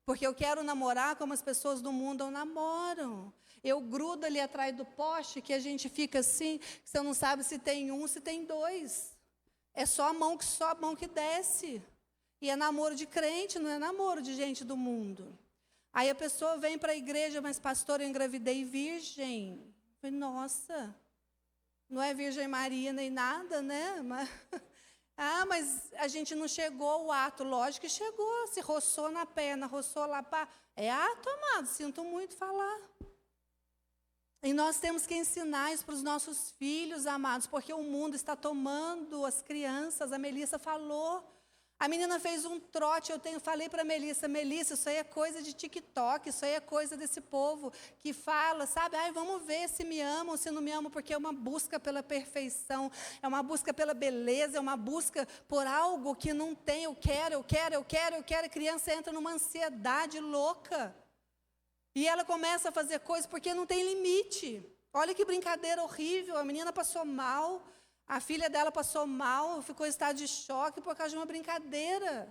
Porque eu quero namorar como as pessoas do mundo namoram. Eu grudo ali atrás do poste que a gente fica assim, que você não sabe se tem um, se tem dois. É só a mão que desce. E é namoro de crente, não é namoro de gente do mundo. Aí a pessoa vem para a igreja, mas pastor, eu engravidei virgem. Eu falei, nossa, não é Virgem Maria nem nada, né? Mas a gente não chegou ao ato. Lógico que chegou, se roçou na perna, roçou lá, pá. É ato, amado, sinto muito falar. E nós temos que ensinar isso para os nossos filhos, amados, porque o mundo está tomando as crianças. A Melissa falou. A menina fez um trote, falei para a Melissa, isso aí é coisa de TikTok, isso aí é coisa desse povo que fala, sabe? Ai, vamos ver se me amam, se não me amam, porque é uma busca pela perfeição, é uma busca pela beleza, é uma busca por algo que não tem, eu quero, a criança entra numa ansiedade louca. E ela começa a fazer coisas porque não tem limite. Olha que brincadeira horrível, a menina passou mal. A filha dela passou mal, ficou em estado de choque por causa de uma brincadeira.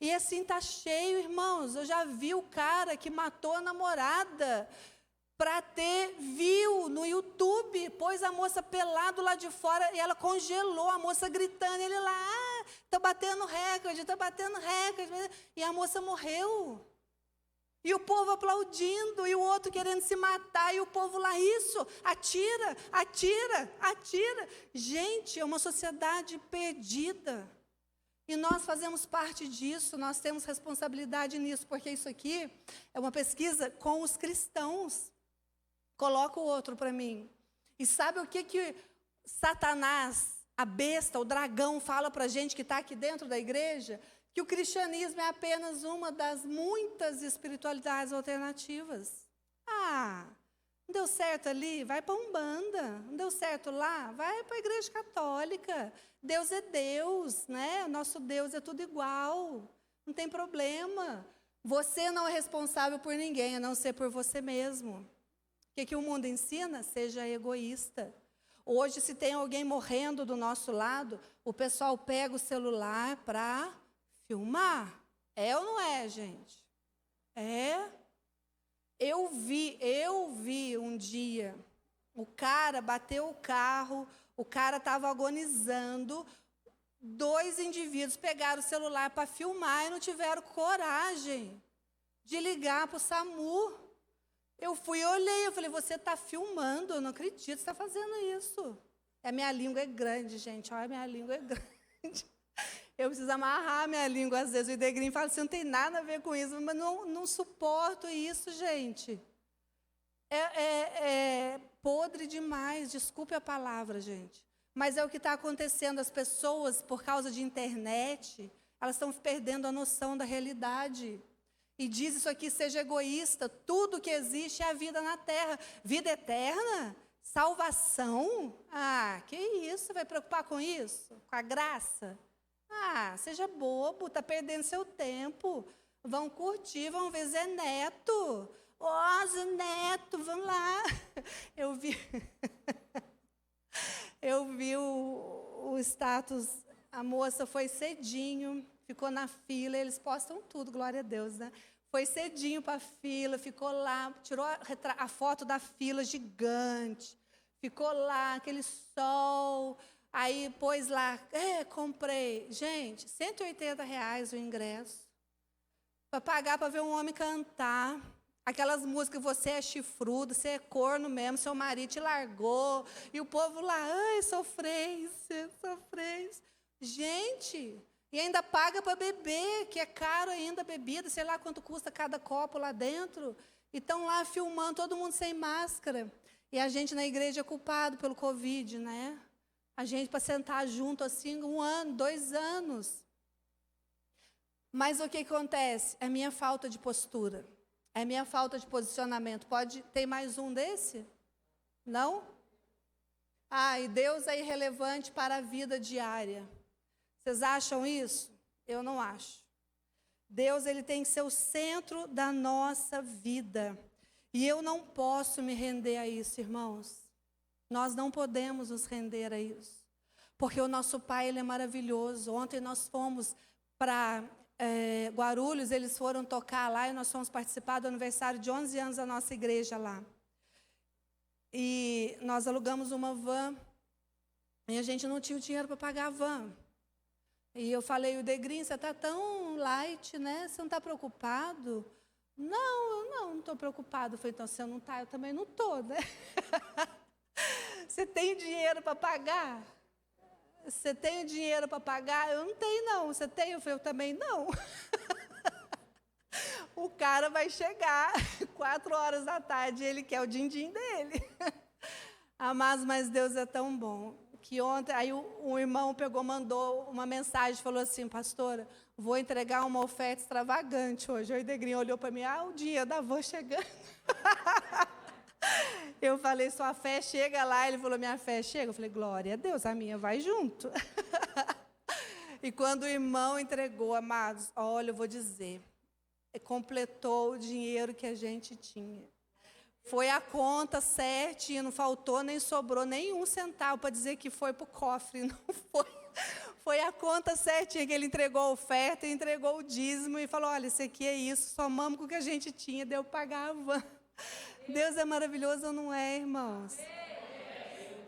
E assim está cheio, irmãos. Eu já vi o cara que matou a namorada para ter view no YouTube. Pôs a moça pelado lá de fora e ela congelou, a moça gritando. Ele lá, está batendo recorde. E a moça morreu. E o povo aplaudindo, e o outro querendo se matar, e o povo lá, isso, atira. Gente, é uma sociedade perdida. E nós fazemos parte disso, nós temos responsabilidade nisso, porque isso aqui é uma pesquisa com os cristãos. Coloca o outro para mim. E sabe o que Satanás a besta, o dragão fala para a gente que está aqui dentro da igreja que o cristianismo é apenas uma das muitas espiritualidades alternativas. Ah, não deu certo ali? Vai para a Umbanda. Não deu certo lá? Vai para a igreja católica. Deus é Deus, né? Nosso Deus é tudo igual. Não tem problema. Você não é responsável por ninguém, a não ser por você mesmo. O que o mundo ensina? Seja egoísta. Hoje, se tem alguém morrendo do nosso lado, o pessoal pega o celular para filmar. É ou não é, gente? É. Eu vi um dia, o cara bateu o carro, o cara estava agonizando, 2 indivíduos pegaram o celular para filmar e não tiveram coragem de ligar para o SAMU. Eu fui e olhei, eu falei, você está filmando, eu não acredito que você está fazendo isso. A minha língua é grande, gente, olha, a minha língua é grande. Eu preciso amarrar a minha língua, às vezes o Idegrim fala assim, não tem nada a ver com isso, mas não suporto isso, gente. É podre demais, desculpe a palavra, gente. Mas é o que está acontecendo, as pessoas, por causa de internet, elas estão perdendo a noção da realidade. E diz isso aqui, seja egoísta, tudo que existe é a vida na terra. Vida eterna? Salvação? Ah, que isso, vai preocupar com isso? Com a graça? Ah, seja bobo, está perdendo seu tempo. Vão curtir, vão ver Zé Neto. Ó, Zé Neto, vamos lá. Eu vi o status, a moça foi cedinho, ficou na fila, eles postam tudo, glória a Deus, né? Foi cedinho para a fila, ficou lá, tirou a foto da fila gigante, ficou lá, aquele sol, aí pôs lá, comprei. Gente, R$180 o ingresso, para pagar para ver um homem cantar, aquelas músicas, você é chifrudo, você é corno mesmo, seu marido te largou, e o povo lá, ai, sofrência. Gente, e ainda paga para beber, que é caro ainda a bebida, sei lá quanto custa cada copo lá dentro. E estão lá filmando, todo mundo sem máscara. E a gente na igreja é culpado pelo Covid, né? A gente para sentar junto assim, 1 ano, 2 anos. Mas o que acontece? É minha falta de postura. É minha falta de posicionamento. Pode ter mais um desse? Não? Ah, e Deus é irrelevante para a vida diária. Vocês acham isso? Eu não acho. Deus, ele tem que ser o centro da nossa vida. E eu não posso me render a isso, irmãos. Nós não podemos nos render a isso. Porque o nosso Pai, ele é maravilhoso. Ontem nós fomos para Guarulhos, eles foram tocar lá e nós fomos participar do aniversário de 11 anos da nossa igreja lá. E nós alugamos uma van e a gente não tinha o dinheiro para pagar a van. E eu falei, o Degrim, você está tão light, né? Você não está preocupado? Não, eu não estou preocupado. Eu falei, então, se eu não está, eu também não estou, né? Você tem dinheiro para pagar? Você tem dinheiro para pagar? Eu não tenho, não. Você tem? Eu falei, eu também não. O cara vai chegar 4 horas da tarde, ele quer o din-din dele. Amados, mas Deus é tão bom. Que ontem, aí o irmão mandou uma mensagem, falou assim, pastora, vou entregar uma oferta extravagante hoje. O Idegrinho olhou para mim, o dia da van chegando. Eu falei, sua fé chega lá. Ele falou, minha fé chega. Eu falei, glória a Deus, a minha vai junto. E quando o irmão entregou, amados, olha, eu vou dizer, completou o dinheiro que a gente tinha. Foi a conta certinha, não faltou nem sobrou nenhum centavo para dizer que foi para o cofre, não foi. Foi a conta certinha que ele entregou a oferta, entregou o dízimo e falou, olha, isso aqui é isso, somamos com o que a gente tinha, deu para pagar a van. Deus é maravilhoso ou não é, irmãos?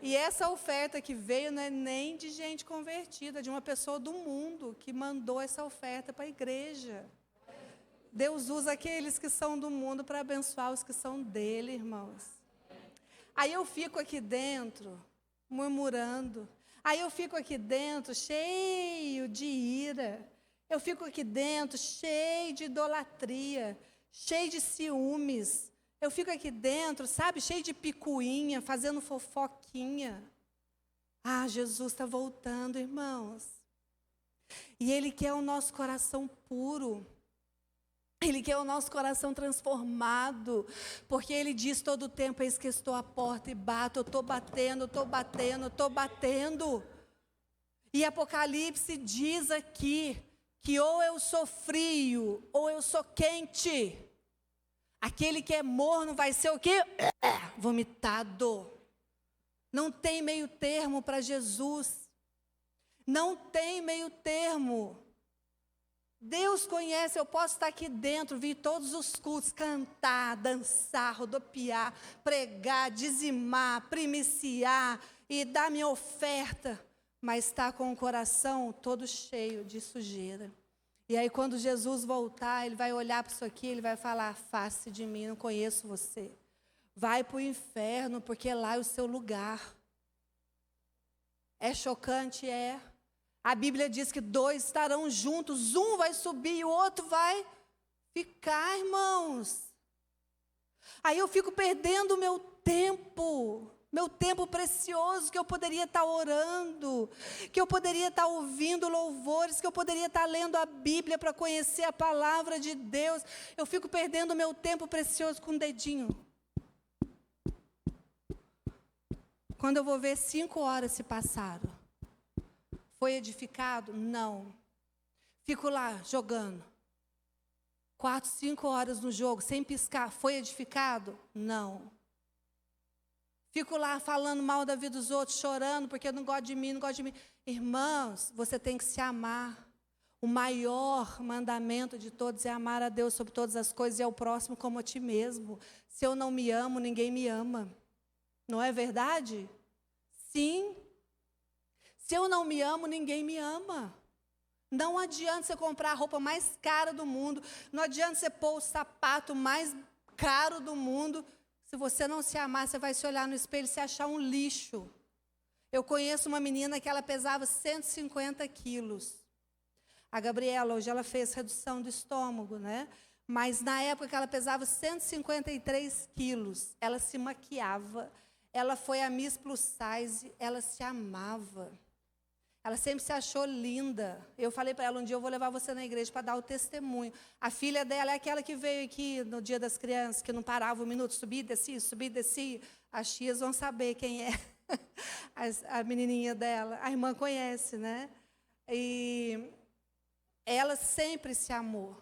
E essa oferta que veio não é nem de gente convertida, de uma pessoa do mundo que mandou essa oferta para a igreja. Deus usa aqueles que são do mundo para abençoar os que são dele, irmãos. Aí eu fico aqui dentro, murmurando. Aí eu fico aqui dentro, cheio de ira. Eu fico aqui dentro, cheio de idolatria, cheio de ciúmes. Eu fico aqui dentro, sabe, cheio de picuinha, fazendo fofoquinha. Ah, Jesus está voltando, irmãos. E Ele quer o nosso coração puro. Ele quer o nosso coração transformado, porque Ele diz todo o tempo: eis que estou à porta e bato, eu estou batendo, estou batendo, estou batendo. E Apocalipse diz aqui, que ou eu sou frio, ou eu sou quente. Aquele que é morno vai ser o quê? Vomitado. Não tem meio termo para Jesus. Não tem meio termo. Deus conhece, eu posso estar aqui dentro, vir todos os cultos, cantar, dançar, rodopiar, pregar, dizimar, primiciar e dar minha oferta, mas está com o coração todo cheio de sujeira. E aí quando Jesus voltar, Ele vai olhar para isso aqui, Ele vai falar: afaste de mim, não conheço você. Vai para o inferno, porque lá é o seu lugar. É chocante? É. A Bíblia diz que 2 estarão juntos, um vai subir e o outro vai ficar, irmãos. Aí eu fico perdendo o meu tempo precioso, que eu poderia estar orando, que eu poderia estar ouvindo louvores, que eu poderia estar lendo a Bíblia para conhecer a palavra de Deus. Eu fico perdendo o meu tempo precioso com o dedinho. Quando eu vou ver, 5 horas se passaram. Foi edificado? Não. Fico lá jogando. 4, 5 horas no jogo, sem piscar. Foi edificado? Não. Fico lá falando mal da vida dos outros, chorando porque não gosta de mim, não gosta de mim. Irmãos, você tem que se amar. O maior mandamento de todos é amar a Deus sobre todas as coisas e ao próximo como a ti mesmo. Se eu não me amo, ninguém me ama. Não é verdade? Sim. Se eu não me amo, ninguém me ama. Não adianta você comprar a roupa mais cara do mundo, não adianta você pôr o sapato mais caro do mundo. Se você não se amar, você vai se olhar no espelho e se achar um lixo. Eu conheço uma menina que ela pesava 150 quilos. A Gabriela, hoje ela fez redução do estômago, né? Mas na época que ela pesava 153 quilos, ela se maquiava, ela foi a Miss Plus Size, ela se amava. Ela sempre se achou linda. Eu falei para ela: um dia eu vou levar você na igreja para dar o testemunho. A filha dela é aquela que veio aqui no Dia das Crianças, que não parava um minuto, subia e descia. As tias vão saber quem é a menininha dela. A irmã conhece, né? E ela sempre se amou.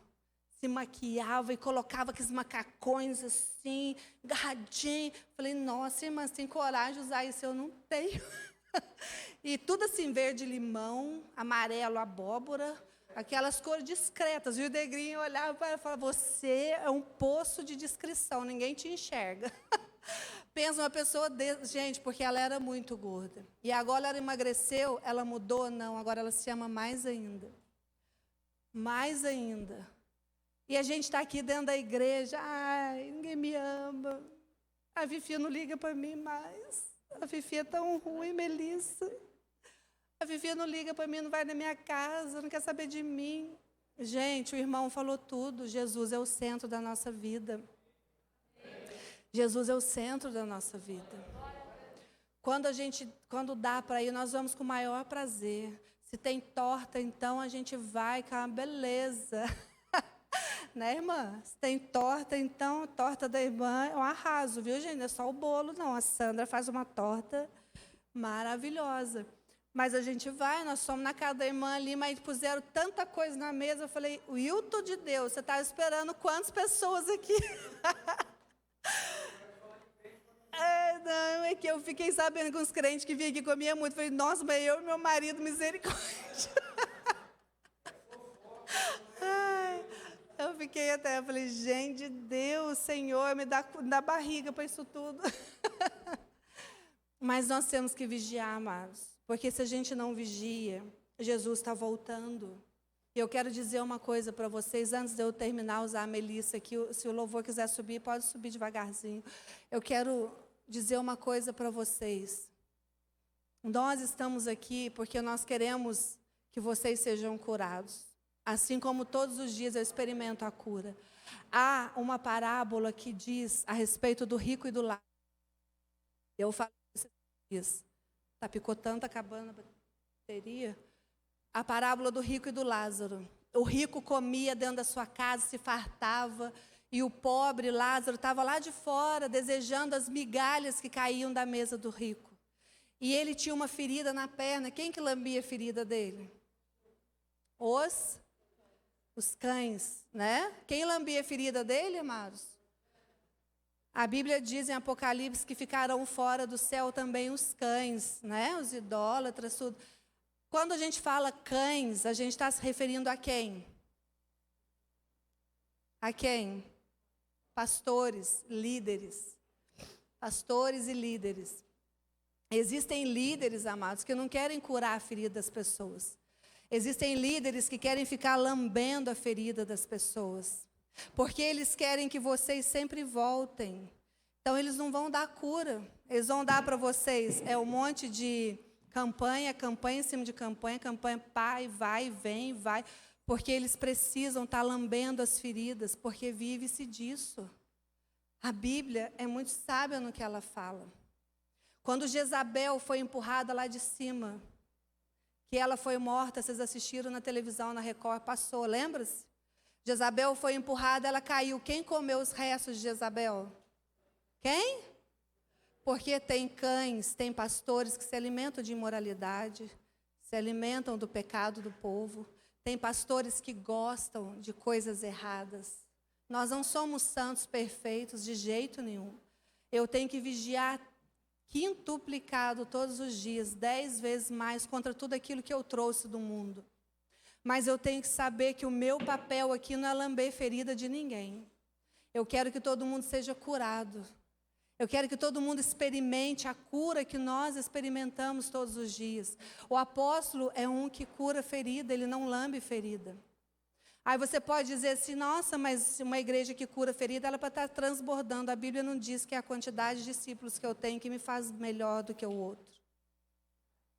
Se maquiava e colocava aqueles macacões assim, agarradinho. Falei: nossa, irmã, você tem coragem de usar isso? Eu não tenho. E tudo assim, verde limão, amarelo abóbora, aquelas cores discretas. E o Degrinho olhava para ela e falava: você é um poço de discrição, ninguém te enxerga. Pensa uma pessoa desse, gente, porque ela era muito gorda. E agora ela emagreceu, ela mudou? Não, agora ela se ama mais ainda. Mais ainda. E a gente está aqui dentro da igreja: ai, ninguém me ama. A Vivi não liga para mim mais. A Vivi é tão ruim, Melissa. A Vivi não liga para mim, não vai na minha casa, não quer saber de mim. Gente, o irmão falou tudo. Jesus é o centro da nossa vida. Jesus é o centro da nossa vida. Quando dá para ir, nós vamos com o maior prazer. Se tem torta, então a gente vai com a beleza. Né, irmã? Se tem torta, então, a torta da irmã é um arraso, viu, gente? Não é só o bolo, não. A Sandra faz uma torta maravilhosa. Mas a gente vai, nós fomos na casa da irmã ali, mas puseram tanta coisa na mesa. Eu falei: Wilton de Deus, você está esperando quantas pessoas aqui? Não, é que eu fiquei sabendo que os crentes que vinham aqui comiam muito. Eu falei: nossa, mas eu e meu marido, misericórdia. Eu fiquei até, eu falei: gente, Deus, Senhor, me dá barriga para isso tudo. Mas nós temos que vigiar, amados, porque se a gente não vigia, Jesus está voltando. E eu quero dizer uma coisa para vocês, antes de eu terminar, usar a Melissa aqui, se o louvor quiser subir, pode subir devagarzinho. Eu quero dizer uma coisa para vocês. Nós estamos aqui porque nós queremos que vocês sejam curados. Assim como todos os dias eu experimento a cura. Há uma parábola que diz a respeito do rico e do lábio. Eu falei isso. Está picotando, está acabando a bateria. A parábola do rico e do Lázaro. O rico comia dentro da sua casa, se fartava, e o pobre Lázaro estava lá de fora, desejando as migalhas que caíam da mesa do rico. E ele tinha uma ferida na perna. Quem que lambia a ferida dele? Os cães, né? Quem lambia a ferida dele, amados? A Bíblia diz em Apocalipse que ficarão fora do céu também os cães, né? Os idólatras, tudo. Quando a gente fala cães, a gente está se referindo a quem? A quem? Pastores, líderes. Pastores e líderes. Existem líderes, amados, que não querem curar a ferida das pessoas. Existem líderes que querem ficar lambendo a ferida das pessoas. Porque eles querem que vocês sempre voltem. Então, eles não vão dar cura. Eles vão dar para vocês um monte de campanha em cima de campanha, vai, vem, vai. Porque eles precisam estar lambendo as feridas, porque vive-se disso. A Bíblia é muito sábia no que ela fala. Quando Jezabel foi empurrada lá de cima, que ela foi morta, vocês assistiram na televisão, na Record, passou, lembra-se? Jezabel foi empurrada, ela caiu. Quem comeu os restos de Jezabel? Quem? Porque tem cães, tem pastores que se alimentam de imoralidade, se alimentam do pecado do povo. Tem pastores que gostam de coisas erradas. Nós não somos santos perfeitos de jeito nenhum. Eu tenho que vigiar quintuplicado todos os dias, 10 vezes mais contra tudo aquilo que eu trouxe do mundo. Mas eu tenho que saber que o meu papel aqui não é lamber ferida de ninguém. Eu quero que todo mundo seja curado. Eu quero que todo mundo experimente a cura que nós experimentamos todos os dias. O apóstolo é um que cura ferida, ele não lambe ferida. Aí você pode dizer assim, nossa, mas uma igreja que cura ferida, ela é para estar transbordando. A Bíblia não diz que é a quantidade de discípulos que eu tenho que me faz melhor do que o outro.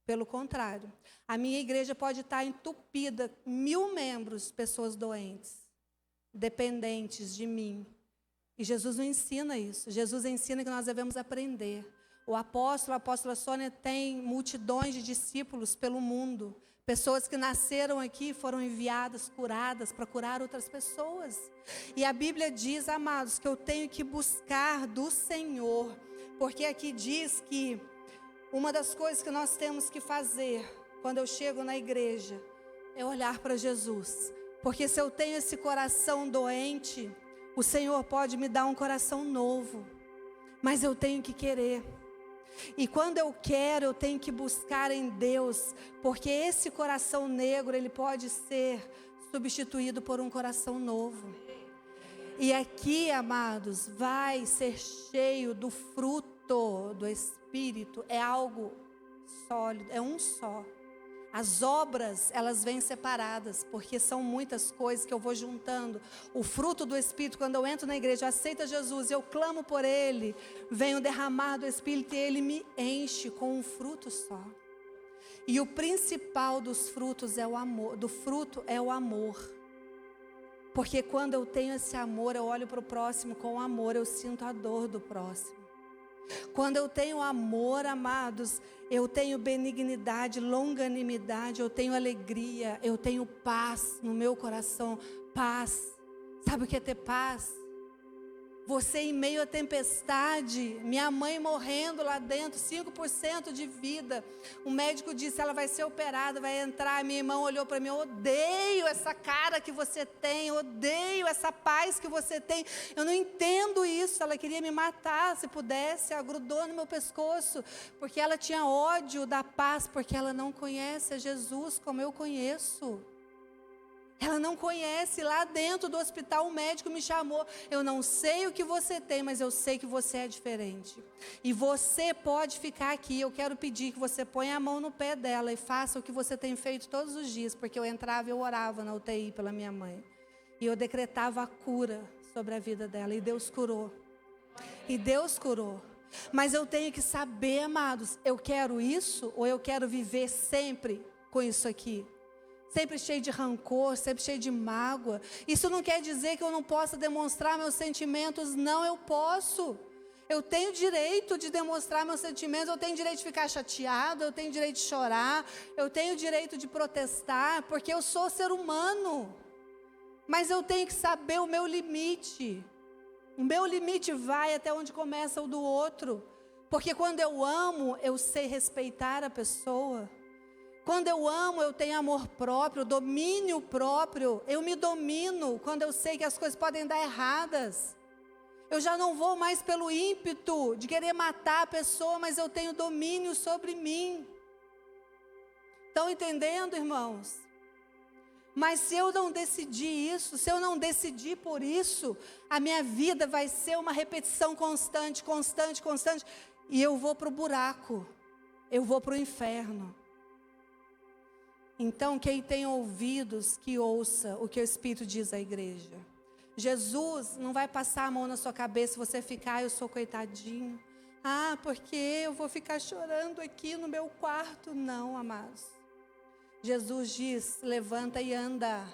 Pelo contrário, a minha igreja pode estar entupida, 1000 membros, pessoas doentes, dependentes de mim. E Jesus não ensina isso. Jesus ensina que nós devemos aprender. A apóstola Sônia tem multidões de discípulos pelo mundo. Pessoas que nasceram aqui foram enviadas, curadas, para curar outras pessoas. E a Bíblia diz, amados, que eu tenho que buscar do Senhor. Porque aqui diz que uma das coisas que nós temos que fazer quando eu chego na igreja é olhar para Jesus. Porque se eu tenho esse coração doente, o Senhor pode me dar um coração novo. Mas eu tenho que querer. E quando eu quero, eu tenho que buscar em Deus, porque esse coração negro, ele pode ser substituído por um coração novo. E aqui, amados, vai ser cheio do fruto do Espírito, é algo sólido, é um só. As obras, elas vêm separadas, porque são muitas coisas que eu vou juntando. O fruto do Espírito, quando eu entro na igreja, eu aceito Jesus, eu clamo por Ele, venho derramar do Espírito e Ele me enche com um fruto só. E o principal dos frutos é o amor, do fruto é o amor. Porque quando eu tenho esse amor, eu olho para o próximo com amor, eu sinto a dor do próximo. Quando eu tenho amor, amados, eu tenho benignidade, longanimidade, eu tenho alegria, eu tenho paz no meu coração. Paz. Sabe o que é ter paz? Você em meio à tempestade, minha mãe morrendo lá dentro, 5% de vida. O médico disse, ela vai ser operada, vai entrar. Minha irmã olhou para mim, eu odeio essa cara que você tem, odeio essa paz que você tem. Eu não entendo isso, ela queria me matar, se pudesse, ela grudou no meu pescoço. Porque ela tinha ódio da paz, porque ela não conhece a Jesus como eu conheço. Ela não conhece. Lá dentro do hospital o médico me chamou. Eu não sei o que você tem, mas eu sei que você é diferente. E você pode ficar aqui. Eu quero pedir que você ponha a mão no pé dela e faça o que você tem feito todos os dias. Porque eu entrava e eu orava na UTI pela minha mãe. E eu decretava a cura sobre a vida dela. E Deus curou. E Deus curou. Mas eu tenho que saber, amados, eu quero isso ou eu quero viver sempre com isso aqui? Sempre cheio de rancor, sempre cheio de mágoa. Isso não quer dizer que eu não possa demonstrar meus sentimentos. Não, eu posso. Eu tenho direito de demonstrar meus sentimentos, eu tenho direito de ficar chateado, eu tenho direito de chorar, eu tenho direito de protestar, porque eu sou ser humano. Mas eu tenho que saber o meu limite. O meu limite vai até onde começa o do outro. Porque quando eu amo, eu sei respeitar a pessoa. Quando eu amo, eu tenho amor próprio, domínio próprio. Eu me domino quando eu sei que as coisas podem dar erradas. Eu já não vou mais pelo ímpeto de querer matar a pessoa, mas eu tenho domínio sobre mim. Estão entendendo, irmãos? Mas se eu não decidir isso, se eu não decidir por isso, a minha vida vai ser uma repetição constante, constante, constante. E eu vou para o buraco, eu vou para o inferno. Então, quem tem ouvidos, que ouça o que o Espírito diz à igreja. Jesus não vai passar a mão na sua cabeça e você ficar, eu sou coitadinho. Porque eu vou ficar chorando aqui no meu quarto. Não, amados. Jesus diz, levanta e anda.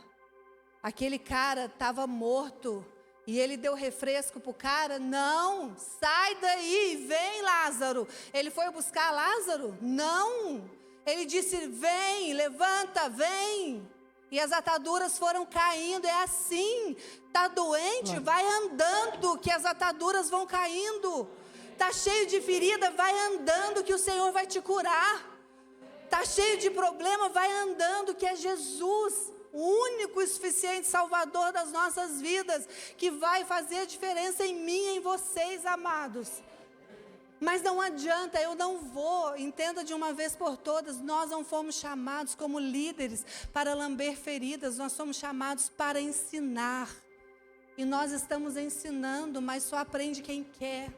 Aquele cara estava morto e ele deu refresco para o cara? Não, sai daí, vem Lázaro. Ele foi buscar Lázaro? Não. Ele disse, vem, levanta, vem. E as ataduras foram caindo, é assim. Está doente, vai andando, que as ataduras vão caindo. Está cheio de ferida, vai andando, que o Senhor vai te curar. Está cheio de problema, vai andando, que é Jesus, o único e suficiente Salvador das nossas vidas, que vai fazer a diferença em mim e em vocês, amados. Mas não adianta, eu não vou, entenda de uma vez por todas, nós não fomos chamados como líderes para lamber feridas, nós somos chamados para ensinar. E nós estamos ensinando, mas só aprende quem quer.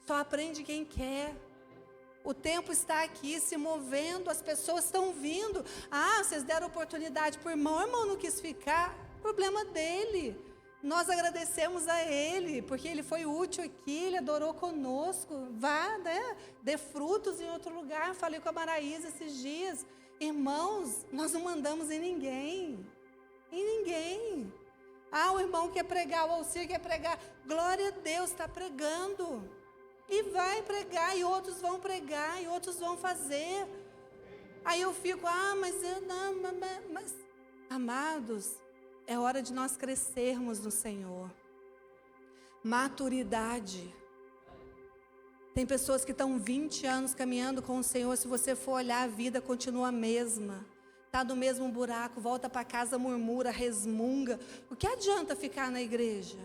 Só aprende quem quer. O tempo está aqui se movendo, as pessoas estão vindo. Vocês deram oportunidade para o irmão não quis ficar, problema dele. Nós agradecemos a ele, porque ele foi útil aqui, ele adorou conosco. Vá, dê frutos em outro lugar. Falei com a Maraísa esses dias. Irmãos, nós não mandamos em ninguém. Em ninguém. O irmão quer pregar, o Alcir quer pregar. Glória a Deus, está pregando. E vai pregar, e outros vão pregar, e outros vão fazer. Aí eu fico, mas amados, é hora de nós crescermos no Senhor. Maturidade. Tem pessoas que estão 20 anos caminhando com o Senhor, se você for olhar, a vida continua a mesma. Está no mesmo buraco, volta para casa, murmura, resmunga. O que adianta ficar na igreja?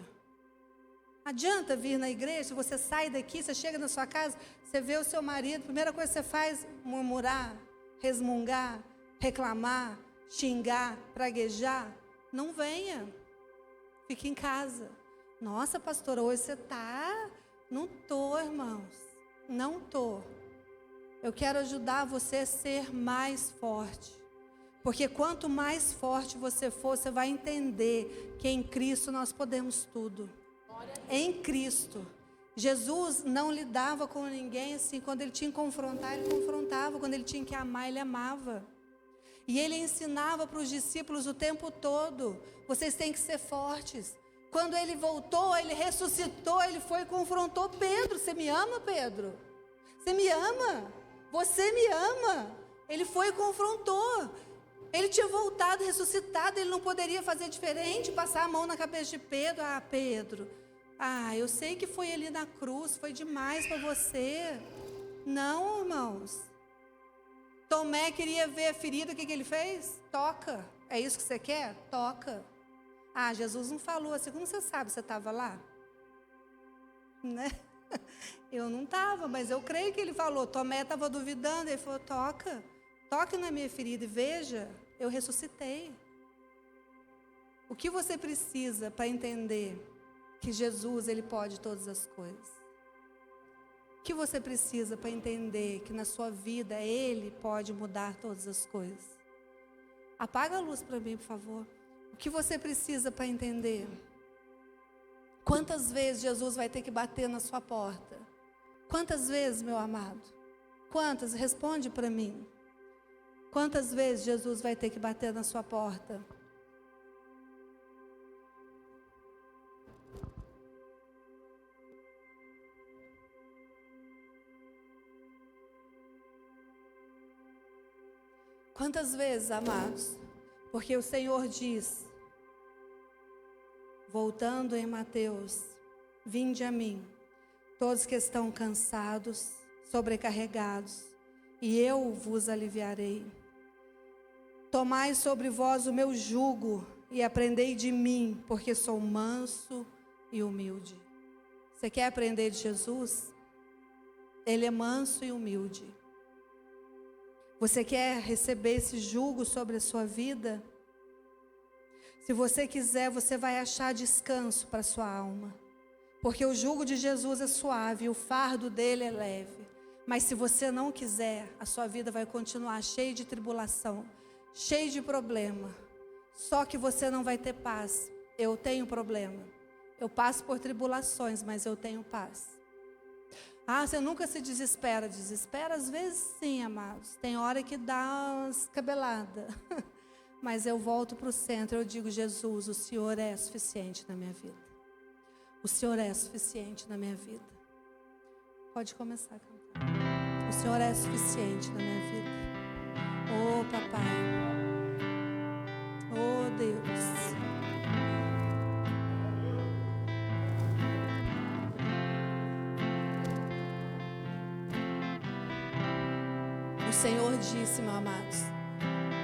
Adianta vir na igreja, você sai daqui, você chega na sua casa, você vê o seu marido, a primeira coisa que você faz, murmurar, resmungar, reclamar, xingar, praguejar. Não venha, fique em casa. Nossa, pastora, hoje você está... Não estou, irmãos, não estou. Eu quero ajudar você a ser mais forte. Porque quanto mais forte você for, você vai entender que em Cristo nós podemos tudo. Em Cristo. Jesus não lidava com ninguém assim. Quando ele tinha que confrontar, ele confrontava. Quando ele tinha que amar, ele amava. E ele ensinava para os discípulos o tempo todo. Vocês têm que ser fortes. Quando ele voltou, ele ressuscitou, ele foi e confrontou Pedro. Você me ama, Pedro? Você me ama? Você me ama? Ele foi e confrontou. Ele tinha voltado, ressuscitado, ele não poderia fazer diferente, passar a mão na cabeça de Pedro. Pedro, eu sei que foi ali na cruz, foi demais para você. Não, irmãos. Tomé queria ver a ferida, o que ele fez? Toca. É isso que você quer? Toca. Jesus não falou assim, como você sabe, você estava lá? Né? Eu não estava, mas eu creio que ele falou. Tomé estava duvidando, ele falou, toca. Toque na minha ferida e veja, eu ressuscitei. O que você precisa para entender que Jesus, ele pode todas as coisas? O que você precisa para entender que na sua vida ele pode mudar todas as coisas? Apaga a luz para mim, por favor. O que você precisa para entender? Quantas vezes Jesus vai ter que bater na sua porta? Quantas vezes, meu amado? Quantas? Responde para mim. Quantas vezes Jesus vai ter que bater na sua porta? Quantas vezes, amados? Porque o Senhor diz, voltando em Mateus, vinde a mim, todos que estão cansados, sobrecarregados, e eu vos aliviarei. Tomai sobre vós o meu jugo e aprendei de mim, porque sou manso e humilde. Você quer aprender de Jesus? Ele é manso e humilde. Você quer receber esse jugo sobre a sua vida? Se você quiser, você vai achar descanso para a sua alma. Porque o jugo de Jesus é suave, e o fardo dele é leve. Mas se você não quiser, a sua vida vai continuar cheia de tribulação, cheia de problema. Só que você não vai ter paz. Eu tenho problema. Eu passo por tribulações, mas eu tenho paz. Ah, você nunca se desespera. Desespera às vezes sim, amados. Tem hora que dá umas cabeladas. Mas eu volto para o centro, eu digo, Jesus, o Senhor é suficiente na minha vida. O Senhor é suficiente na minha vida. Pode começar a cantar. O Senhor é suficiente na minha vida. Oh, papai. Oh, Deus. O Senhor disse, meus amados,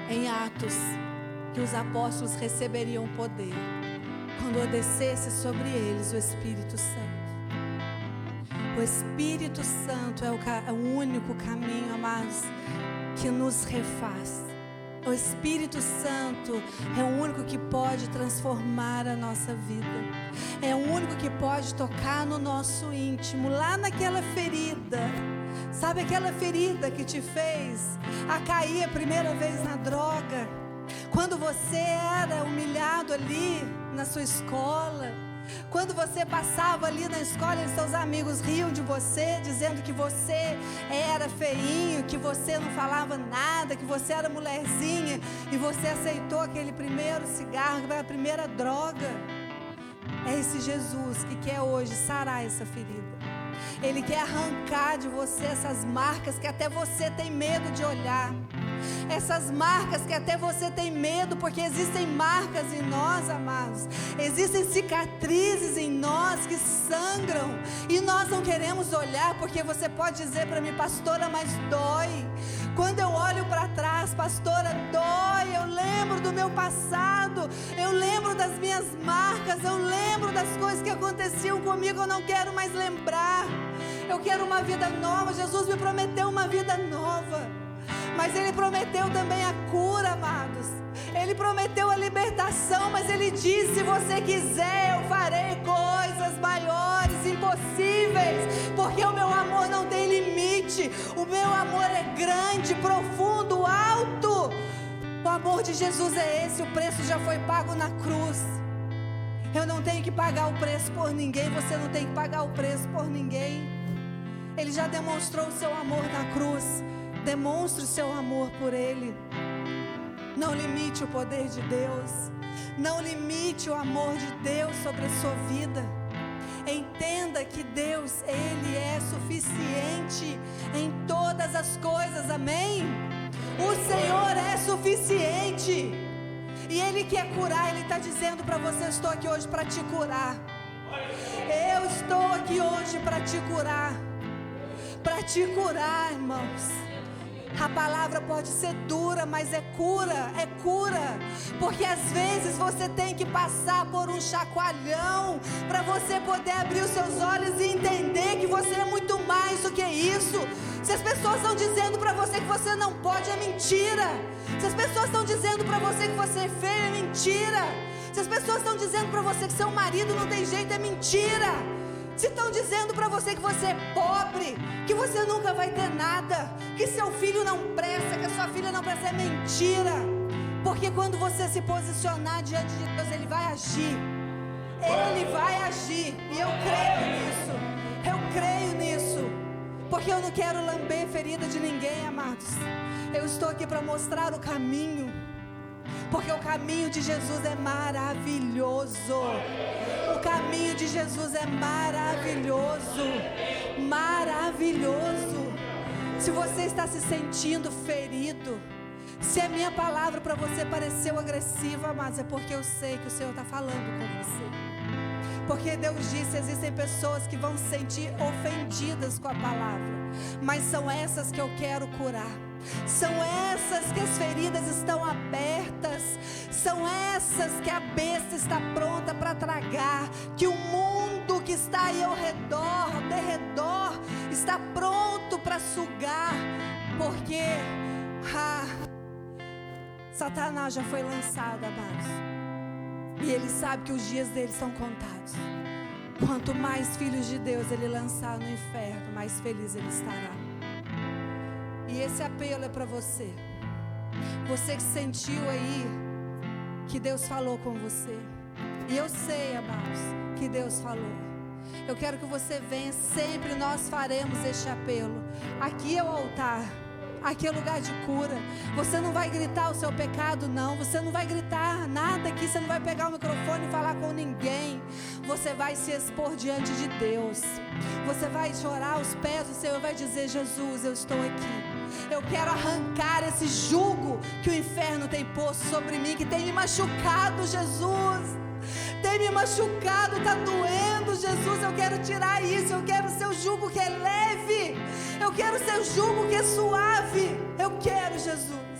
em Atos, que os apóstolos receberiam poder quando descesse sobre eles o Espírito Santo. O Espírito Santo é o único caminho, amados, que nos refaz. O Espírito Santo é o único que pode transformar a nossa vida. É o único que pode tocar no nosso íntimo, lá naquela ferida. Sabe aquela ferida que te fez a cair a primeira vez na droga? Quando você era humilhado ali na sua escola, quando você passava ali na escola e seus amigos riam de você, dizendo que você era feinho, que você não falava nada, que você era mulherzinha, e você aceitou aquele primeiro cigarro, aquela primeira droga. É esse Jesus que quer hoje sarar essa ferida. Ele quer arrancar de você essas marcas que até você tem medo de olhar. Essas marcas que até você tem medo, porque existem marcas em nós, amados. Existem cicatrizes em nós que sangram. E nós não queremos olhar, porque você pode dizer para mim, pastora, mas dói. Quando eu olho para trás, pastora, dói. Eu lembro do meu passado. Eu lembro das minhas marcas. Eu lembro das coisas que aconteciam comigo. Eu não quero mais lembrar. Eu quero uma vida nova. Jesus me prometeu uma vida nova. Mas Ele prometeu também a cura, amados. Ele prometeu a libertação, mas Ele disse, se você quiser, eu farei coisas maiores, impossíveis, porque o meu amor não tem limite. O meu amor é grande, profundo, alto. O amor de Jesus é esse, o preço já foi pago na cruz. Eu não tenho que pagar o preço por ninguém, você não tem que pagar o preço por ninguém. Ele já demonstrou o seu amor na cruz. Demonstre o seu amor por Ele. Não limite o poder de Deus. Não limite o amor de Deus sobre a sua vida. Entenda que Deus, Ele é suficiente em todas as coisas, amém? O Senhor é suficiente. E Ele quer curar, Ele está dizendo para você, eu estou aqui hoje para te curar. Eu estou aqui hoje para te curar. Para te curar, irmãos. A palavra pode ser dura, mas é cura, porque às vezes você tem que passar por um chacoalhão, para você poder abrir os seus olhos e entender que você é muito mais do que isso. Se as pessoas estão dizendo para você que você não pode, é mentira. Se as pessoas estão dizendo para você que você é feio, é mentira. Se as pessoas estão dizendo para você que seu marido não tem jeito, é mentira. Se estão dizendo para você que você é pobre, que você nunca vai ter nada, que seu filho não presta, que a sua filha não presta, é mentira. Porque quando você se posicionar diante de Deus, Ele vai agir. Ele vai agir. E eu creio nisso. Porque eu não quero lamber ferida de ninguém, amados. Eu estou aqui para mostrar o caminho. Porque o caminho de Jesus é maravilhoso. O caminho de Jesus é maravilhoso. Maravilhoso. Se você está se sentindo ferido, Se a minha palavra para você pareceu agressiva, amados, é porque eu sei que o Senhor está falando com você. Porque Deus disse, existem pessoas que vão se sentir ofendidas com a palavra, mas são essas que eu quero curar. São essas que as feridas estão abertas, são essas que a besta está pronta para tragar, que o mundo que está aí ao redor, ao derredor, está pronto para sugar, porque Satanás já foi lançado, amados, e ele sabe que os dias dele são contados. Quanto mais filhos de Deus ele lançar no inferno, mais feliz ele estará. E esse apelo é para você. Você que sentiu aí que Deus falou com você. E eu sei, amados, que Deus falou. Eu quero que você venha, sempre nós faremos este apelo. Aqui é o altar, aqui é o lugar de cura. Você não vai gritar o seu pecado, não. Você não vai gritar nada aqui. Você não vai pegar o microfone e falar com ninguém. Você vai se expor diante de Deus. Você vai chorar aos pés do Senhor e vai dizer: Jesus, eu estou aqui. Eu quero arrancar esse jugo que o inferno tem posto sobre mim, que tem me machucado, Jesus. Tem me machucado, está doendo, Jesus. Eu quero tirar isso. Eu quero o seu jugo que é leve. Eu quero o seu jugo que é suave. Eu quero, Jesus.